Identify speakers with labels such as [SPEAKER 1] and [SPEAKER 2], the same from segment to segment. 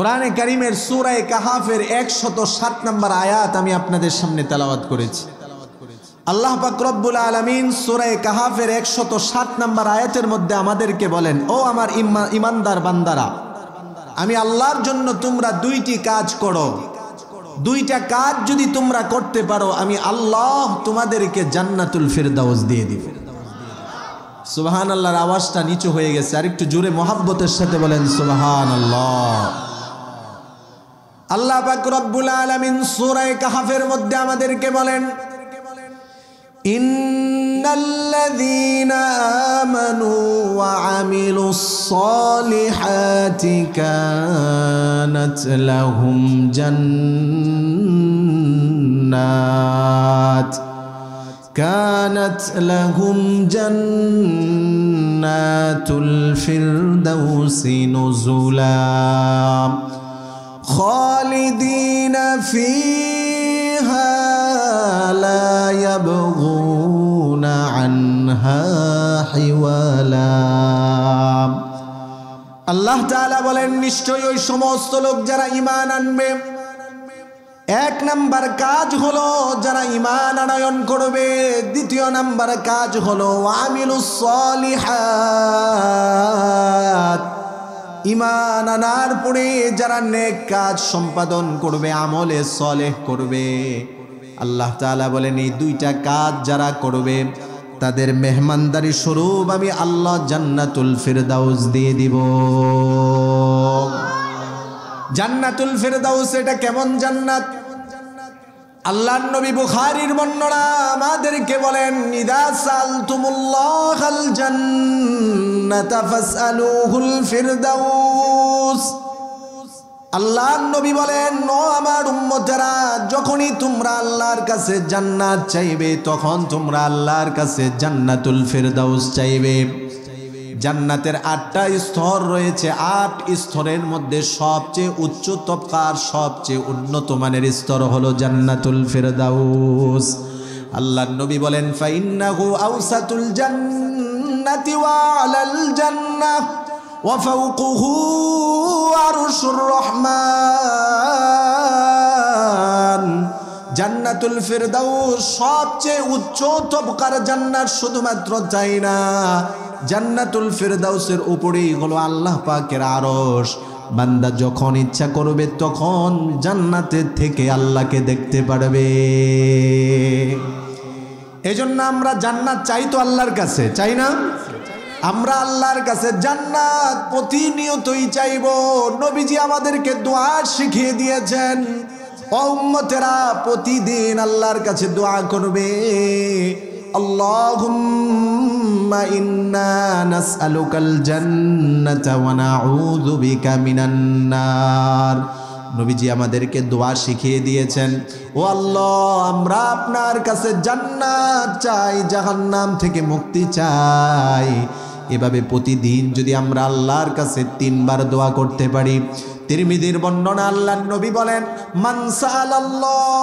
[SPEAKER 1] কোরআনে কারীমের সূরা কাহাফের 107 নম্বর আয়াত আমি আপনাদের সামনে তেলাওয়াত করেছি। আল্লাহ পাক রব্বুল আলামিন সূরা কাহাফের 107 নম্বর আয়াতের মধ্যে আমাদেরকে বলেন, ও আমার ঈমানদার বান্দারা, আমি আল্লাহর জন্য তোমরা দুইটি কাজ করো। দুইটা কাজ যদি তোমরা করতে পারো, আমি আল্লাহ তোমাদেরকে জান্নাতুল ফিরদাউস দিয়ে দিব। সুবহানাল্লাহর আওয়াজটা নিচু হয়ে গেছে, আর একটু জোরে মুহাব্বতের সাথে বলেন সুবহানাল্লাহ। আল্লাহ পাক রব্বুল আলামিন সূরা কাহফের মধ্যে আমাদেরকে বলেন, ইন্নাল্লাযীনা আমানু ওয়া আমিলুস সালিহাতি কানাত লাহুম জান্নাতুল ফিরদাউসি নুজুলা খালিদিনা ফিহা লা ইয়াবগুনা আনহা হিওয়ালা। আল্লাহ তাআলা বলেন, নিশ্চয়ই ওই সমস্ত লোক যারা ঈমান আনবে, এক নাম্বার কাজ হলো যারা ঈমান আনয়ন করবে, দ্বিতীয় নাম্বার কাজ হলো আমিলুস সালিহাত, ঈমান আনার পরে যারা নেক কাজ সম্পাদন করবে, আমলে সলেহ করবে। আল্লাহ তাআলা বলেন, এই দুইটা কাজ যারা করবে তাদের মেহমানদারি স্বরূপ আমি আল্লাহ জান্নাতুল ফিরদাউস দিয়ে দিব। জান্নাতুল ফিরদাউস এটা কেমন জান্নাত? আল্লাহর নবী বুখারীর বর্ণনা আমাদেরকে বলেন, ইদা সালতুমুল্লাহাল জান্নাতা ফাসআলুহুল ফিরদাউস। আল্লাহর নবী বলেন, ও আমার উম্মতেরা, যখনই তোমরা আল্লাহর কাছে জান্নাত চাইবে, তখন তোমরা আল্লাহর কাছে জান্নাতুল ফিরদাউস চাইবে। জান্নাতের 8টা স্তর রয়েছে। 8 স্তরের মধ্যে সবচেয়ে উচ্চ তবকার সবচেয়ে উন্নত মানের স্তর হলো জান্নাতুল ফিরদাউস। আল্লাহর নবী বলেন, ফাইন্নাহু আওসাতুল জান্নাতি ওয়া আলাল জান্নাহ ওয়া ফাওকুহু আরশুর রহমান। জান্নাতুল ফিরদাউস সবচেয়ে উচ্চ তবকার জান্নাত। শুধুমাত্র তাই না, জান্নাতুল ফিরদাউসের উপরেই হলো আল্লাহ পাকের আরশ। বান্দা যখন ইচ্ছা করবে তখন জান্নাতের থেকে আল্লাহকে দেখতে পারবে। এজন্য আমরা জান্নাত চাই তো আল্লাহর কাছে, চাই না? আমরা আল্লাহর কাছে জান্নাত প্রতিনিয়তই চাইব। নবীজি আমাদেরকে দোয়া শিখিয়ে দিয়েছেন, ও উম্মতেরা প্রতিদিন আল্লাহর কাছে দোয়া করবে, আল্লাহুম্মা ইন্না নাসআলুকাল জান্নাতা ওয়া নাউযু বিকা মিনান নার। নবীজি আমাদেরকে দোয়া শিখিয়ে দিয়েছেন, ও আল্লাহ, আমরা আপনার কাছে জান্নাত চাই, জাহান্নাম থেকে মুক্তি চাই। এভাবে প্রতিদিন যদি আমরা আল্লাহর কাছে 3 বার দোয়া করতে পারি। তিরমিজির বর্ণনা, আল্লাহর নবী বলেন, মান সাআলাল্লাহাল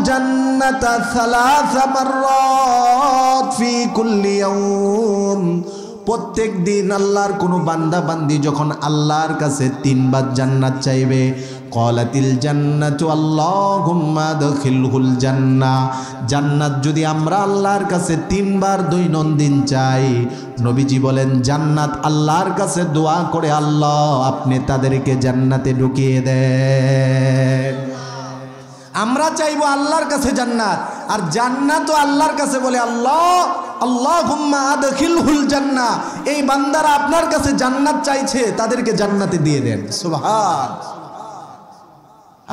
[SPEAKER 1] জান্নাতা 3 মাররাত ফি কুল্লি ইয়াউম। প্রত্যেক দিন আল্লাহর কোনো বান্দা বান্দি যখন আল্লাহর কাছে 3 বার জান্নাত চাইবে, ক্বালাতিল জান্নাতু আল্লাহুম্মা আদখিলহুল জান্নাহ। জান্নাত যদি আমরা আল্লাহর কাছে 3 বার দৈনন্দিন চাই, নবীজি বলেন, জান্নাত আল্লাহর কাছে দোয়া করে, আল্লাহ আপনি তাদেরকে জান্নাতে ঢুকিয়ে দেন। আমরা চাইবো আল্লাহর কাছে জান্নাত, আর জান্নাতও আল্লাহর কাছে বলে, আল্লাহ আল্লাহুম্মা আদখিলহুল জান্নাহ। এই বান্দারা আপনার কাছে জান্নাত চাইছে, তাদেরকে জান্নাতে দিয়ে দেন। সুবহান।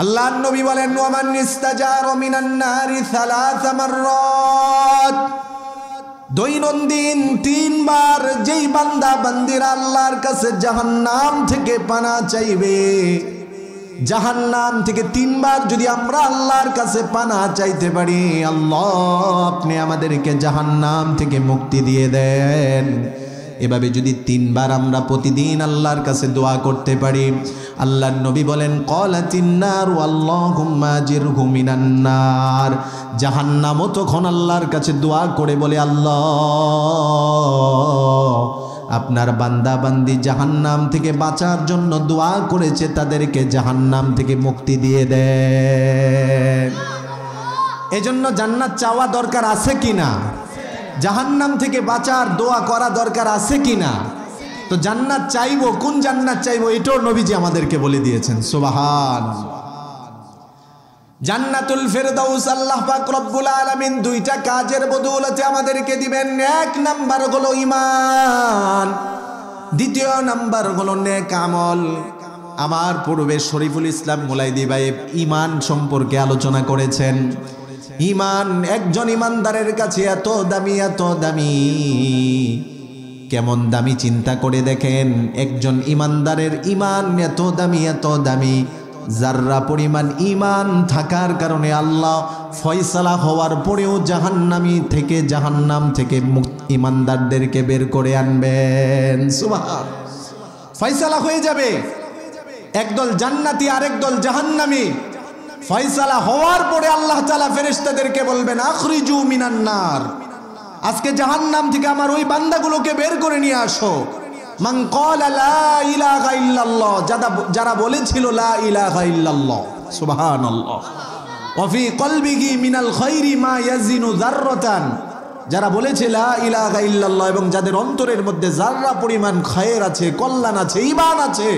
[SPEAKER 1] আল্লাহর নবী বলেন, ওয়ামান ইস্তাজারা মিনান নারি 3 মাররাত। দৈনন্দিন 3 বার যেই বান্দা বান্দিরা আল্লাহর কাছে জাহান্নাম থেকে পানা চাইবে, জাহান্নাম থেকে 3 বার যদি আমরা আল্লাহর কাছে পানা চাইতে পারি, আল্লাহ আপনি আমাদেরকে জাহান্নাম থেকে মুক্তি দিয়ে দেন। এভাবে যদি 3 বার আমরা প্রতিদিন আল্লাহর কাছে দোয়া করতে পারি, আল্লাহর নবী বলেন, ক্বালাতিন নারু আল্লাহুম্মা আজিরহু মিনান নার। জাহান্নামও তখন আল্লাহর কাছে দোয়া করে বলে, আল্লাহ আপনার বান্দা বান্দি জাহান্নাম থেকে বাঁচার জন্য দোয়া করেছে, তাদেরকে জাহান্নাম থেকে মুক্তি দিয়ে দেন। এজন্য জান্নাত চাওয়া দরকার আছে কিনা? জাহান্নাম থেকে বাঁচার দোয়া করা দরকার আছে কিনা? তো জান্নাত চাইবো, কোন জান্নাত চাইবো এটাও নবীজি আমাদেরকে বলে দিয়েছেন। সুবহানাল্লাহ। জান্নাতুল ফেরদাউস আল্লাহ পাক রব্বুল আলামিন দুইটা কাজের বদৌলতে আমাদেরকে দিবেন। এক নাম্বার হলো ঈমান, দ্বিতীয় নাম্বার হলো নেক আমল। আমার পূর্বে শরীফুল ইসলাম মুলাইদি ভাই ঈমান সম্পর্কে আলোচনা করেছেন। ঈমান একজন ঈমানদারের কাছে এত দামি, এত দামি। কেমন দামি চিন্তা করে দেখেন, একজন ঈমানদারের ঈমান এত দামি, এত দামি। যাররা পরিমাণ ঈমান থাকার কারণে আল্লাহ ফয়সালা হওয়ার পরেও জাহান্নাম থেকে ঈমানদারদেরকে বের করে আনবেন। সুবহান, ফয়সালা হয়ে যাবে, একদল জান্নাতি আর একদল জাহান্নামী। ফয়সালা হওয়ার পরে আল্লাহ তাআলা ফেরেশতাদেরকে বলবেন আখরিজু মিনান নার, আজকে জাহান্নাম থেকে আমার ওই বান্দাগুলোকে বের করে নিয়ে আসো। মান ক্বালা লা ইলাহা ইল্লাল্লাহ, যারা বলেছিল লা ইলাহা ইল্লাল্লাহ, সুবহানাল্লাহ। ওয়া ফি কলবিহি মিনাল খায়রি মা ইয়াজিনু যাররাতান, যারা বলেছে লা ইলাহা ইল্লাল্লাহ এবং যাদের অন্তরের মধ্যে যাররা পরিমাণ খায়ের আছে, কল্যাণ আছে, ঈমান আছে,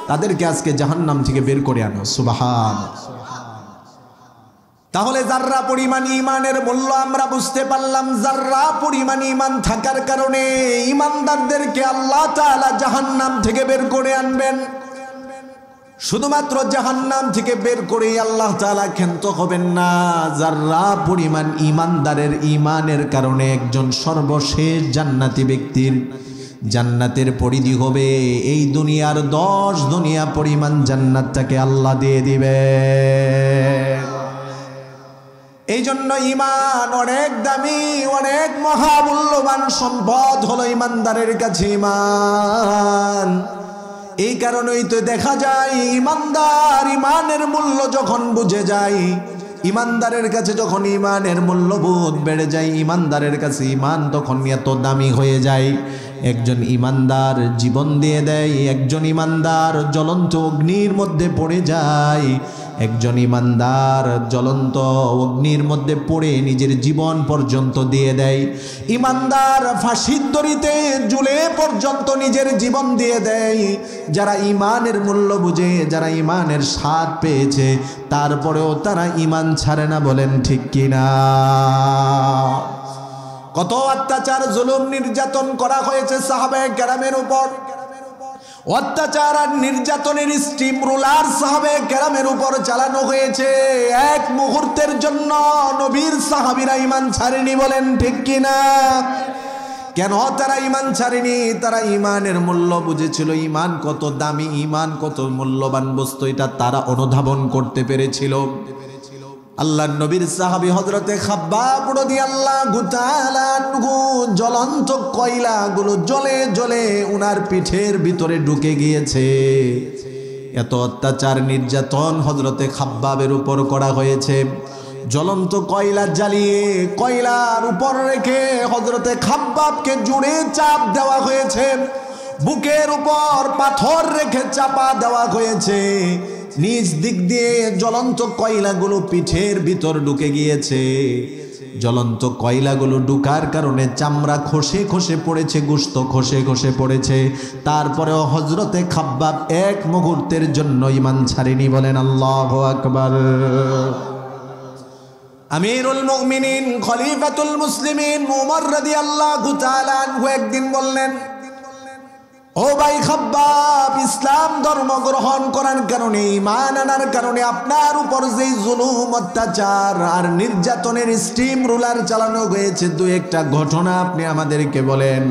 [SPEAKER 1] তাদেরকে আজকে জাহান্নাম থেকে বের করে আনো। সুবহানাল্লাহ। তাহলে যাররা পরিমাণ ঈমানের মূল্য আমরা বুঝতে পারলাম। যাররা পরিমাণ ঈমান থাকার কারণে ঈমানদারদেরকে আল্লাহ তাআলা জাহান্নাম থেকে বের করে আনবেন। শুধুমাত্র জাহান্নাম থেকে বের করেই আল্লাহ তাআলা ক্ষান্ত হবেন না। যাররা পরিমাণ ঈমানদারের ঈমানের কারণে একজন সর্বশেষ জান্নাতি ব্যক্তির জান্নাতের পরিধি হবে এই দুনিয়ার 10 দুনিয়া পরিমাণ জান্নাতটাকে আল্লাহ দিয়ে দিবে। এই জন্য ঈমান অনেক দামি, অনেক মহামূল্যবান সম্পদ হলো ঈমানদারের কাছে ঈমান। এই কারণেই তো দেখা যায় ঈমানদার ঈমানের মূল্য যখন বুঝে যায়, ঈমানদারের কাছে যখন ঈমানের মূল্যবোধ বেড়ে যায়, ঈমানদারের কাছে ঈমান তখন এত দামি হয়ে যায়। একজন ঈমানদার জীবন দিয়ে দেয়, একজন ঈমানদার জ্বলন্ত অগ্নির মধ্যে পড়ে যায়, একজন ঈমানদার জ্বলন্ত অগ্নির মধ্যে পড়ে নিজের জীবন পর্যন্ত দিয়ে দেয়। ঈমানদার ফাঁসির দড়িতে ঝুলে পর্যন্ত নিজের জীবন দিয়ে দেয়। যারা ঈমানের মূল্য বুঝে, যারা ঈমানের স্বাদ পেয়েছে, তারপরেও তারা ঈমান ছাড়ে না। বলেন ঠিক কিনা? কত অত্যাচার, জুলুম, নির্যাতন করা হয়েছে সাহাবায়ে কেরামের উপর। অত্যাচার আর নির্যাতনের স্টিম রোলার সাহাবায়ে কেরামের উপর চালানো হয়েছে। এক মুহূর্তের জন্য নবীর সাহাবীরা ঈমান ছাড়েনি। বলেন ঠিক কিনা? কেন তারা ঈমান ছাড়েনি? তারা ঈমানের মূল্য বুঝেছিল। ঈমান কত দামি, ঈমান কত মূল্যবান বস্তু, এটা তারা অনুধাবন করতে পেরেছিল। আল্লাহর নবীর সাহাবী হযরতে খাব্বাব রাদিয়াল্লাহু তাআলা আনহু জ্বলন্ত কয়লাগুলো জ্বলে জ্বলে উনার পিঠের ভিতরে ঢুকে গিয়েছে। এত অত্যাচার নির্যাতন হযরতে খাব্বাবের উপর করা হয়েছে। জ্বলন্ত কয়লা জ্বালিয়ে কয়লার উপর রেখে হযরতে খাব্বাবকে জুড়ে চাপ দেওয়া হয়েছে। বুকের উপর পাথর রেখে চাপা দেওয়া হয়েছে। নিজ দিক দিয়ে জ্বলন্ত কয়লাগুলো পিঠের ভিতর ঢুকে গিয়েছে। জ্বলন্ত কয়লাগুলো ঢুকার কারণে চামড়া খসে খসে পড়েছে, গোশত খসে খসে পড়েছে। তারপরেও হযরতে খাব্বাব এক মুহূর্তের জন্য ঈমান ছাড়েনি। বলেন আল্লাহু আকবার। আমিরুল মুমিনিন খলিফাতুল মুসলিমিন ওমর রাদিয়াল্লাহু তাআলা আনহু একদিন বললেন, ও ভাই খাব্বাব, ইসলাম ধর্ম গ্রহণ করার কারণে, ঈমান আনার কারণে আপনার উপর যেই জুলুম, অত্যাচার আর নির্যাতনের স্টিম রোলার চালানো হয়েছে, দু একটা ঘটনা আপনি আমাদেরকে বলেন।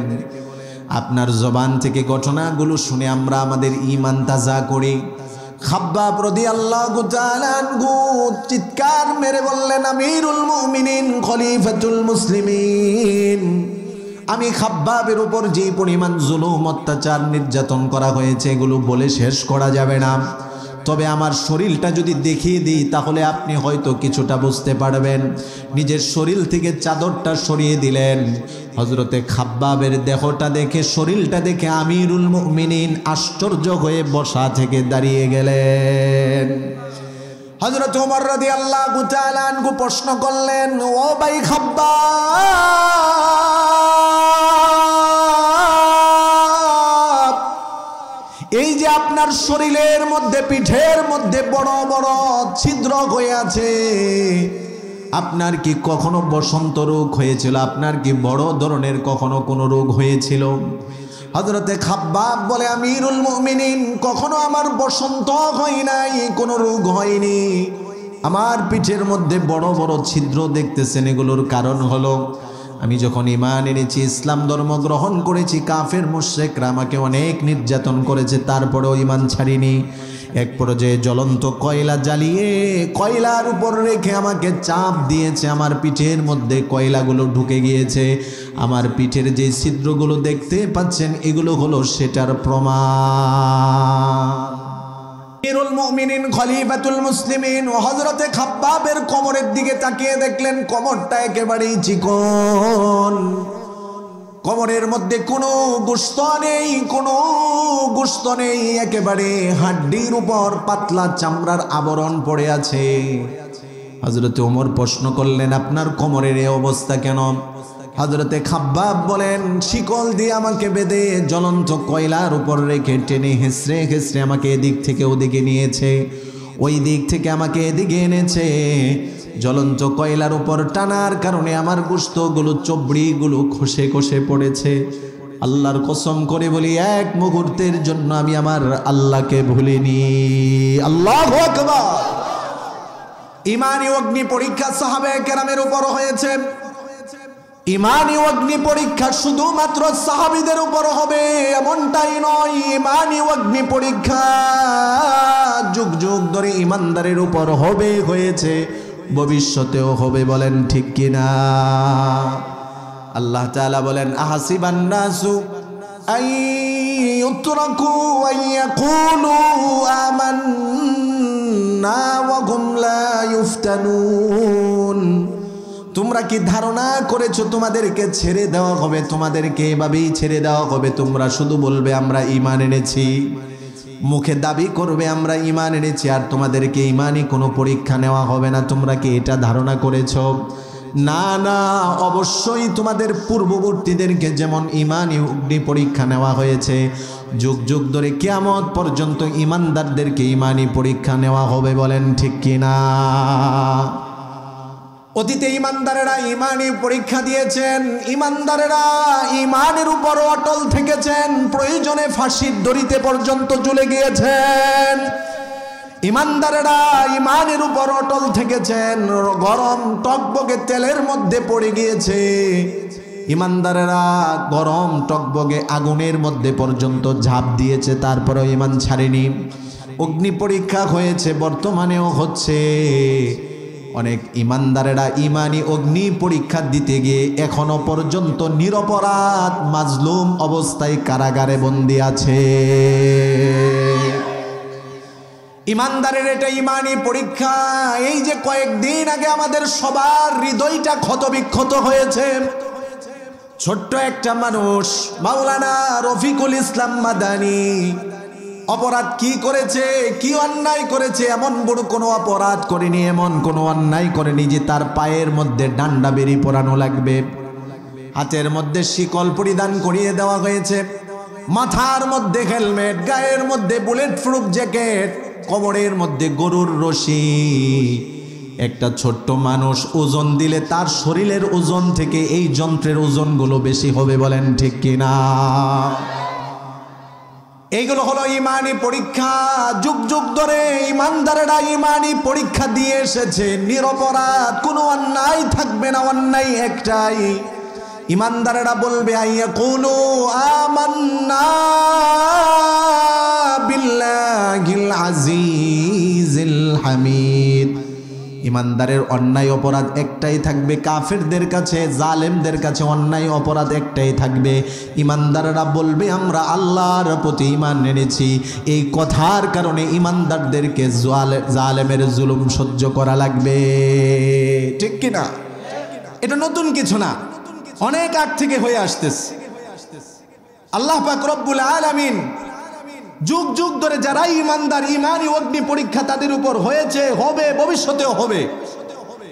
[SPEAKER 1] আপনার জবান থেকে ঘটনাগুলো শুনে আমরা আমাদের ঈমান তাজা করি। খাব্বাব রাদিয়াল্লাহু তাআলা আনহু চিৎকার মেরে বললেন, আমিরুল মুমিনিন খলিফাতুল মুসলিমিন, আমি খাব্বাবের উপর যে পরিমাণ জুলুম, অত্যাচার, নির্যাতন করা হয়েছে এগুলো বলে শেষ করা যাবে না। তবে আমার শরীরটা যদি দেখিয়ে দিই তাহলে আপনি হয়তো কিছুটা বুঝতে পারবেন। নিজের শরীর থেকে চাদরটা সরিয়ে দিলেন। হযরতে খাব্বাবের দেহটা দেখে, শরীরটা দেখে আমিরুল মুমিনিন আশ্চর্য হয়ে বসা থেকে দাঁড়িয়ে গেলেন। হযরত ওমর রাদিয়াল্লাহু তাআলা আনহু প্রশ্ন করলেন, ও ভাই খাব্বাব, এই যে আপনার শরীরের মধ্যে, পিঠের মধ্যে বড় বড় ছিদ্র হয়ে আছে, আপনার কি কখনো বসন্ত রোগ হয়েছিল? আপনার কি বড় ধরনের কখনো কোনো রোগ হয়েছিল? হযরতে খাব্বাব বলে, আমিরুল মুমিনিন, কখনো আমার বসন্ত হয় নাই, কোনো রোগ হয়নি। আমার পিঠের মধ্যে বড় বড় ছিদ্র দেখতেছেন, এগুলোর কারণ হলো আমি যখন ঈমান এনেছি, ইসলাম ধর্ম গ্রহণ করেছি, কাফের মুশরিকরা আমাকে অনেক নির্যাতন করেছে, তারপরেও ঈমান ছাড়িনি। এক পর্যায়ে জ্বলন্ত কয়লা জ্বালিয়ে কয়লার উপর রেখে আমাকে চাপ দিয়েছে, আমার পিঠের মধ্যে কয়লাগুলো ঢুকে গিয়েছে। আমার পিঠের যে ছিদ্রগুলো দেখতে পাচ্ছেন, এগুলো হলো সেটার প্রমাণ। আমিরুল মুমিনিন খলিফাতুল মুসলিমিন হযরতে খাব্বাবের কোমরের দিকে তাকিয়ে দেখলেন কোমরটা একেবারেই চিকন, কোমরের মধ্যে কোনো গোশত নেই, কোনো গোশত নেই, একেবারে হাড্ডির উপর পাতলা চামড়ার আবরণ পড়ে আছে। হযরতে ওমর প্রশ্ন করলেন, আপনার কোমরের এই অবস্থা কেন? হযরতে খাব্বাব বলেন, শিকল দিয়ে আমাকে বেঁধে জ্বলন্ত কয়লার উপর রেখে টেনে হেঁচড়ে হেঁচড়ে আমাকে এদিক থেকে ওদিকে নিয়েছে, ওই দিক থেকে আমাকে এদিকে এনেছে। জ্বলন্ত কয়লার উপর টানার কারণে আমার গোশতগুলো, চবড়িগুলো খসে খসে পড়েছে। আল্লাহর কসম করে বলি, এক মুহূর্তের জন্য আমি আমার আল্লাহকে ভুলিনি। আল্লাহু আকবার। ঈমানি অগ্নি পরীক্ষা সাহাবায়ে কেরামের উপর হয়েছে। ঈমানি অগ্নি পরীক্ষা শুধুমাত্র সাহাবীদের উপর হবে এমনটাই নয়, ঈমানি অগ্নি পরীক্ষা যুগ যুগ ধরে ঈমানদারের উপর হবে, হয়েছে, ভবিষ্যতেও হবে। বলেন ঠিক কিনা? আল্লাহ তাআলা বলেন, আহাসিবান নাসু আইয়ুতরাকু আইয়াকুলু আমান্না ওয়া হুম লা ইফতানুন। তোমরা কি ধারণা করেছো তোমাদেরকে ছেড়ে দেওয়া হবে? তোমাদেরকে এভাবেই ছেড়ে দেওয়া হবে, তোমরা শুধু বলবে আমরা ঈমান এনেছি, মুখে দাবি করবে আমরা ঈমান এনেছি, আর তোমাদেরকে ঈমানি কোনো পরীক্ষা নেওয়া হবে না। তোমরা কি এটা ধারণা করেছো? না না, অবশ্যই তোমাদের পূর্ববর্তীদেরকে যেমন ঈমানি অগ্নি পরীক্ষা নেওয়া হয়েছে, যুগ যুগ ধরে কিয়ামত পর্যন্ত ঈমানদারদেরকে ঈমানি পরীক্ষা নেওয়া হবে। বলেন ঠিক কিনা? অতীতে ঈমানদারেরা ঈমানি পরীক্ষা দিয়েছেন, ঈমানদারেরা ঈমানের উপর অটল থেকেছেন, প্রয়োজনে ফাঁসির দড়িতে পর্যন্ত ঝুলে গিয়েছেন। ঈমানদারেরা ঈমানের উপর অটল থেকেছেন, গরম টকবগে তেলের মধ্যে পড়ে গিয়েছে। ঈমানদারেরা গরম টকবগে আগুনের মধ্যে পর্যন্ত ঝাঁপ দিয়েছে, তারপরেও ঈমান ছাড়েনি। অগ্নি পরীক্ষা হয়েছে, বর্তমানেও হচ্ছে। অনেক ঈমানদারেরা ঈমানি অগ্নি পরীক্ষা দিতে গিয়ে এখনো পর্যন্ত নিরপরাধ মাজলুম অবস্থায় কারাগারে বন্দী আছে। ঈমানদারের এটা ঈমানি পরীক্ষা। এই যে কয়েকদিন আগে আমাদের সবার হৃদয়টা ক্ষতবিক্ষত হয়েছে, ছোট্ট একটা মানুষ মাওলানা রফিকুল ইসলাম মাদানী অপরাধ কি করেছে, কি অন্যায় করেছে? এমন বড় কোনো অপরাধ করেনি, এমন কোনো অন্যায় করেনি যে তার পায়ের মধ্যে ডান্ডা বেরি পরানো লাগবে। হাতের মধ্যে শিকল পরিধান করিয়ে দেওয়া হয়েছে, মাথার মধ্যে হেলমেট, গায়ের মধ্যে বুলেট প্রুফ জ্যাকেট, কোমরের মধ্যে গরুর রশি। একটা ছোট্ট মানুষ ওজন দিলে তার শরীরের ওজন থেকে এই যন্ত্রের ওজনগুলো বেশি হবে। বলেন ঠিক কিনা? এইগুলো হলো ঈমানি পরীক্ষা। যুগ যুগ ধরে ঈমানদারেরা ঈমানি পরীক্ষা দিয়ে এসেছে, নিরপরাধ, কোনো অন্যায় থাকবে না, অন্যায় একটাই। ঈমানদারেরা বলবে আইয়াকুলু আমান্না বিল্লাহিল আজিজিল হামিদ। ঈমানদারের অন্যায় অপরাধ একটাই থাকবে, কাফেরদের কাছে, জালেমদের কাছে অন্যায় অপরাধ একটাই থাকবে। ঈমানদাররা বলবে আমরা আল্লাহর প্রতি ঈমান এনেছি। এই কথার কারণে ঈমানদারদেরকে জালেমের জুলুম সহ্য করা লাগবে। ঠিক কিনা? এটা নতুন কিছু না। অনেক আগ থেকে হয়ে আসতেছে। আল্লাহ পাক রব্বুল আলামিন যুগ যুগ ধরে যারা ঈমানদার, ঈমানি অগ্নি পরীক্ষা তাদের উপর হয়েছে, হবে, ভবিষ্যতেও হবে।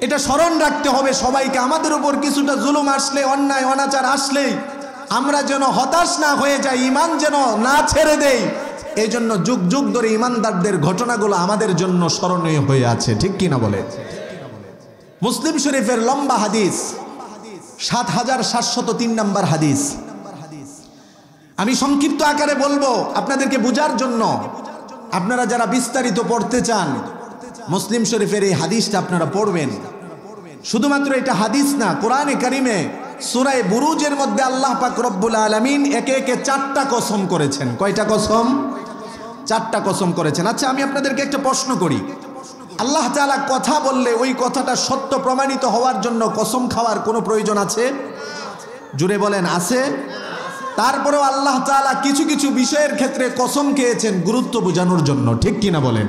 [SPEAKER 1] এটা স্মরণ রাখতে হবে সবাইকে। আমাদের উপর কিছুটা জুলুম আসলে, অন্যায় অনাচার আসলেই আমরা যেন হতাশ না হয়ে যাই, ঈমান যেন না ছেড়ে দেই। এই জন্য যুগ যুগ ধরে ঈমানদারদের ঘটনাগুলো আমাদের জন্য স্মরণীয় হয়ে আছে, ঠিক কিনা বলে? মুসলিম শরীফের লম্বা হাদিস, ৭৭০৩ নম্বর হাদিস। আমি সংক্ষিপ্ত আকারে বলবো আপনাদেরকে বোঝার জন্য। আপনারা যারা বিস্তারিত পড়তে চান, মুসলিম শরীফের এই হাদিসটা আপনারা পড়বেন। শুধুমাত্র এটা হাদিস না, কোরআনে কারিমে সূরা বুরুজের মধ্যে আল্লাহ পাক রব্বুল আলামিন একে একে 4টা কসম করেছেন। কয়টা কসম? 4টা কসম করেছেন। আচ্ছা, আমি আপনাদেরকে একটা প্রশ্ন করি। আল্লাহ তাআলা কথা বললে ওই কথাটা সত্য প্রমাণিত হওয়ার জন্য কসম খাওয়ার কোনো প্রয়োজন আছে? জুড়ে বলেন, আছে? তারপরেও আল্লাহ তাআলা কিছু কিছু বিষয়ের ক্ষেত্রে কসম খেয়েছেন গুরুত্ব বোঝানোর জন্য, ঠিক কিনা বলেন?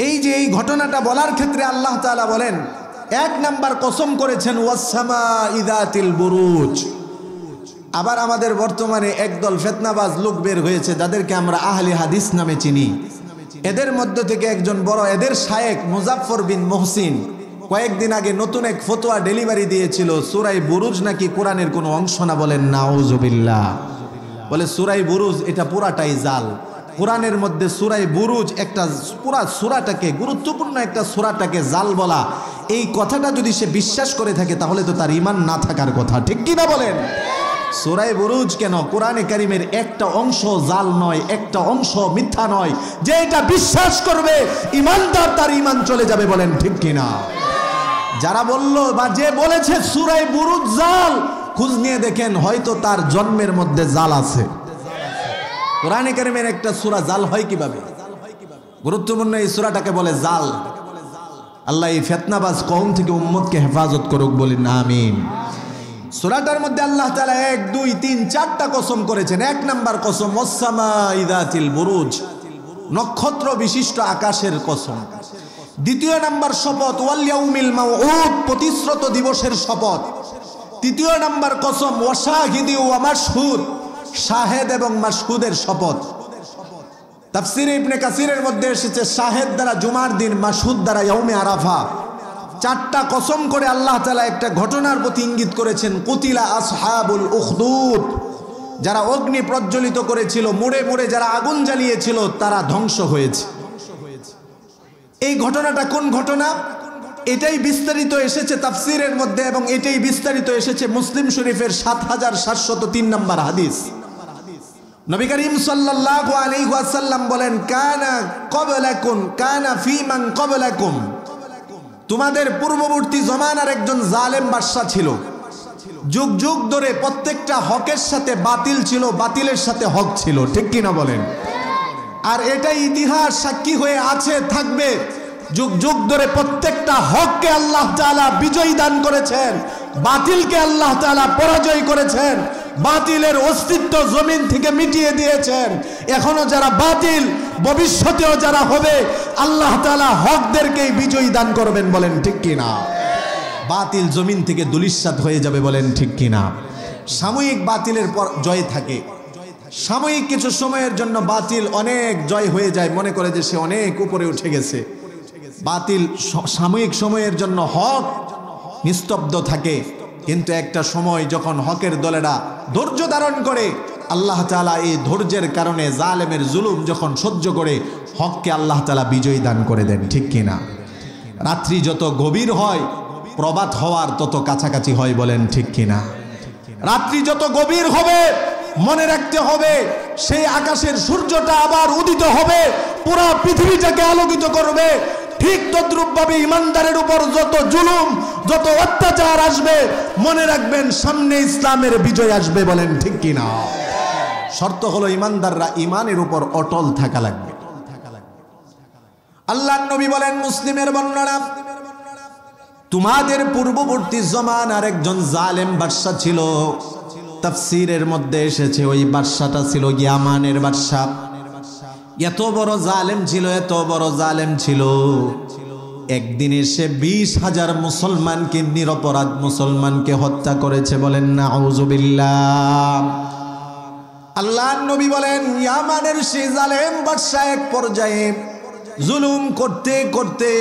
[SPEAKER 1] এই যে এই ঘটনাটা বলার ক্ষেত্রে আল্লাহ তাআলা বলেন, 1 নাম্বার কসম করেছেন ওয়াসসামাই যাতিল বুরুজ। আবার আমাদের বর্তমানে একদল ফিতনাবাজ লোক বের হয়েছে যাদেরকে আমরা আহলে হাদিস নামে চিনি। এদের মধ্য থেকে একজন বড়, এদের শায়েখ মুজাফফর বিন মুহসিন কয়েকদিন আগে নতুন এক ফতোয়া ডেলিভারি দিয়েছিল, সূরা বুরুজ নাকি কোরআনের কোনো অংশ না। বলেন নাউজুবিল্লাহ। বলে সূরা বুরুজ এটা পুরাটাই জাল। কোরআনের মধ্যে সূরা বুরুজ একটা পুরা সূরাটাকে, গুরুত্বপূর্ণ একটা সূরাটাকে জাল বলা, এই কথাটা যদি সে বিশ্বাস করে থাকে তাহলে তো তার ঈমান না থাকার কথা, ঠিক কি না বলেন? সূরা বুরুজ কেন, কোরআনে কারীমের একটা অংশ জাল নয়, একটা অংশ মিথ্যা নয়। যে এটা বিশ্বাস করবে ঈমানদার, তার ঈমান চলে যাবে। বলেন ঠিক কি না? যারা বলল বা যে বলেছে সূরা বুরুজ জাল, খোঁজ নিয়ে দেখেন হয়তো তার জন্মের মধ্যে জাল আছে। কোরআনে কারীমের একটা সূরা জাল হয় কিভাবে? গুরুত্বপূর্ণ এই সূরাটাকে বলে জাল। আল্লাহ এই ফিতনাবাজ কওম থেকে উম্মতকে হেফাজত করুক, বলেন আমিন। সূরাটার মধ্যে আল্লাহ তাআলা 1 2 3 4টা কসম করেছেন। 1 নাম্বার কসম ওয়াসসামাই যাতিল বুরুজ, নক্ষত্র বিশিষ্ট আকাশের কসম। 2 নাম্বার শপথ ওয়াল ইয়াউমিল মাউউদ, প্রতিশ্রুত দিবসের শপথ। 3 নাম্বার কসম ওয়াশাহিদি ওয়া মাশহুদ, শাহেদ এবং মাশহুদের শপথ। তাফসীরে ইবনে কাসিরের মধ্যে এসেছে শাহেদ দ্বারা জুমার দিন, মাশহুদ দ্বারা ইয়াউমে আরাফা। 4টা কসম করে আল্লাহ তাআলা একটা ঘটনার প্রতি ইঙ্গিত করেছেন, কুতিলা আসহাবুল উখদুদ, যারা অগ্নি প্রজ্বলিত করেছিল, মুড়ে মুড়ে যারা আগুন জ্বালিয়েছিল তারা ধ্বংস হয়েছে। এই ঘটনাটা কোন ঘটনা? এটাই বিস্তারিত এসেছে তাফসীরের মধ্যে এবং এটাই বিস্তারিত এসেছে মুসলিম শরীফের ৭৭০৩ নম্বর হাদিস। নবী করিম সাল্লাল্লাহু আলাইহি ওয়াসাল্লাম বলেন, কানা ক্বাবলাকুম কানা ফী মান ক্বাবলাকুম, তোমাদের পূর্ববর্তী জমানার একজন জালেম বাদশা ছিল। যুগ যুগ ধরে প্রত্যেকটা হকের সাথে বাতিল ছিল, বাতিলের সাথে হক ছিল, ঠিক কি না বলেন? আর এটাই ইতিহাস সাক্ষী হয়ে আছে, থাকবে। যুগ যুগ ধরে প্রত্যেকটা হককে আল্লাহ তাআলা বিজয় দান করেছেন, বাতিলকে আল্লাহ তাআলা পরাজয় করেছেন, বাতিলের অস্তিত্ব জমিন থেকে মিটিয়ে দিয়েছেন। এখনো যারা বাতিল, ভবিষ্যতেও যারা হবে, আল্লাহ তাআলা হকদেরকেই বিজয় দান করবেন। বলেন ঠিক কি না? বাতিল জমিন থেকে ধূলিসাৎ হয়ে যাবে। বলেন ঠিক কি না? সাময়িক বাতিলের পর জয় থাকে, সাময়িক কিছু সময়ের জন্য বাতিল অনেক জয় হয়ে যায়, মনে করে যে সে অনেক উপরে উঠে গেছে। বাতিল সাময়িক সময়ের জন্য, হক নিস্তব্ধ থাকে, কিন্তু একটা সময় যখন হকের দলেরা ধৈর্য ধারণ করে, আল্লাহ তাআলা এই ধৈর্যের কারণে জালেমের জুলুম যখন সহ্য করে, হককে আল্লাহ তাআলা বিজয় দান করে দেন, ঠিক কিনা? রাত্রি যত গভীর হয়, প্রভাত হওয়ার তত কাছাকাছি হয়। বলেন ঠিক কিনা? রাত্রি যত গভীর হবে, মনে রাখতে হবে সেই আকাশের সূর্যটা আবার উদিত হবে, পুরো পৃথিবীটাকে আলোকিত করবে। ঠিক তদ্রূপভাবে ইমানদারের উপর যত জুলুম, যত অত্যাচার আসবে, মনে রাখবেন সামনে ইসলামের বিজয় আসবে। বলেন ঠিক কিনা? শর্ত হলো ইমানদাররা ইমানের উপর অটল থাকা লাগবে। আল্লাহর নবী বলেন, মুসলিমের বর্ণনা, তোমাদের পূর্ববর্তী জমানার একজন জালেম বাদশা ছিল। তাফসীরের মধ্যে এসেছে ওই বাদশাটা ছিল ইয়ামানের বাদশা। এত বড় জালেম ছিল, এত বড় জালেম ছিল, একদিনে সে 20,000 মুসলমানকে, নিরপরাধ মুসলমানকে হত্যা করেছে। বলেন নাউযুবিল্লাহ। আল্লাহর নবী বলেন, ইয়ামানের সেই জালেম বাদশা এক পর্যায়ে জুলুম করতে করতে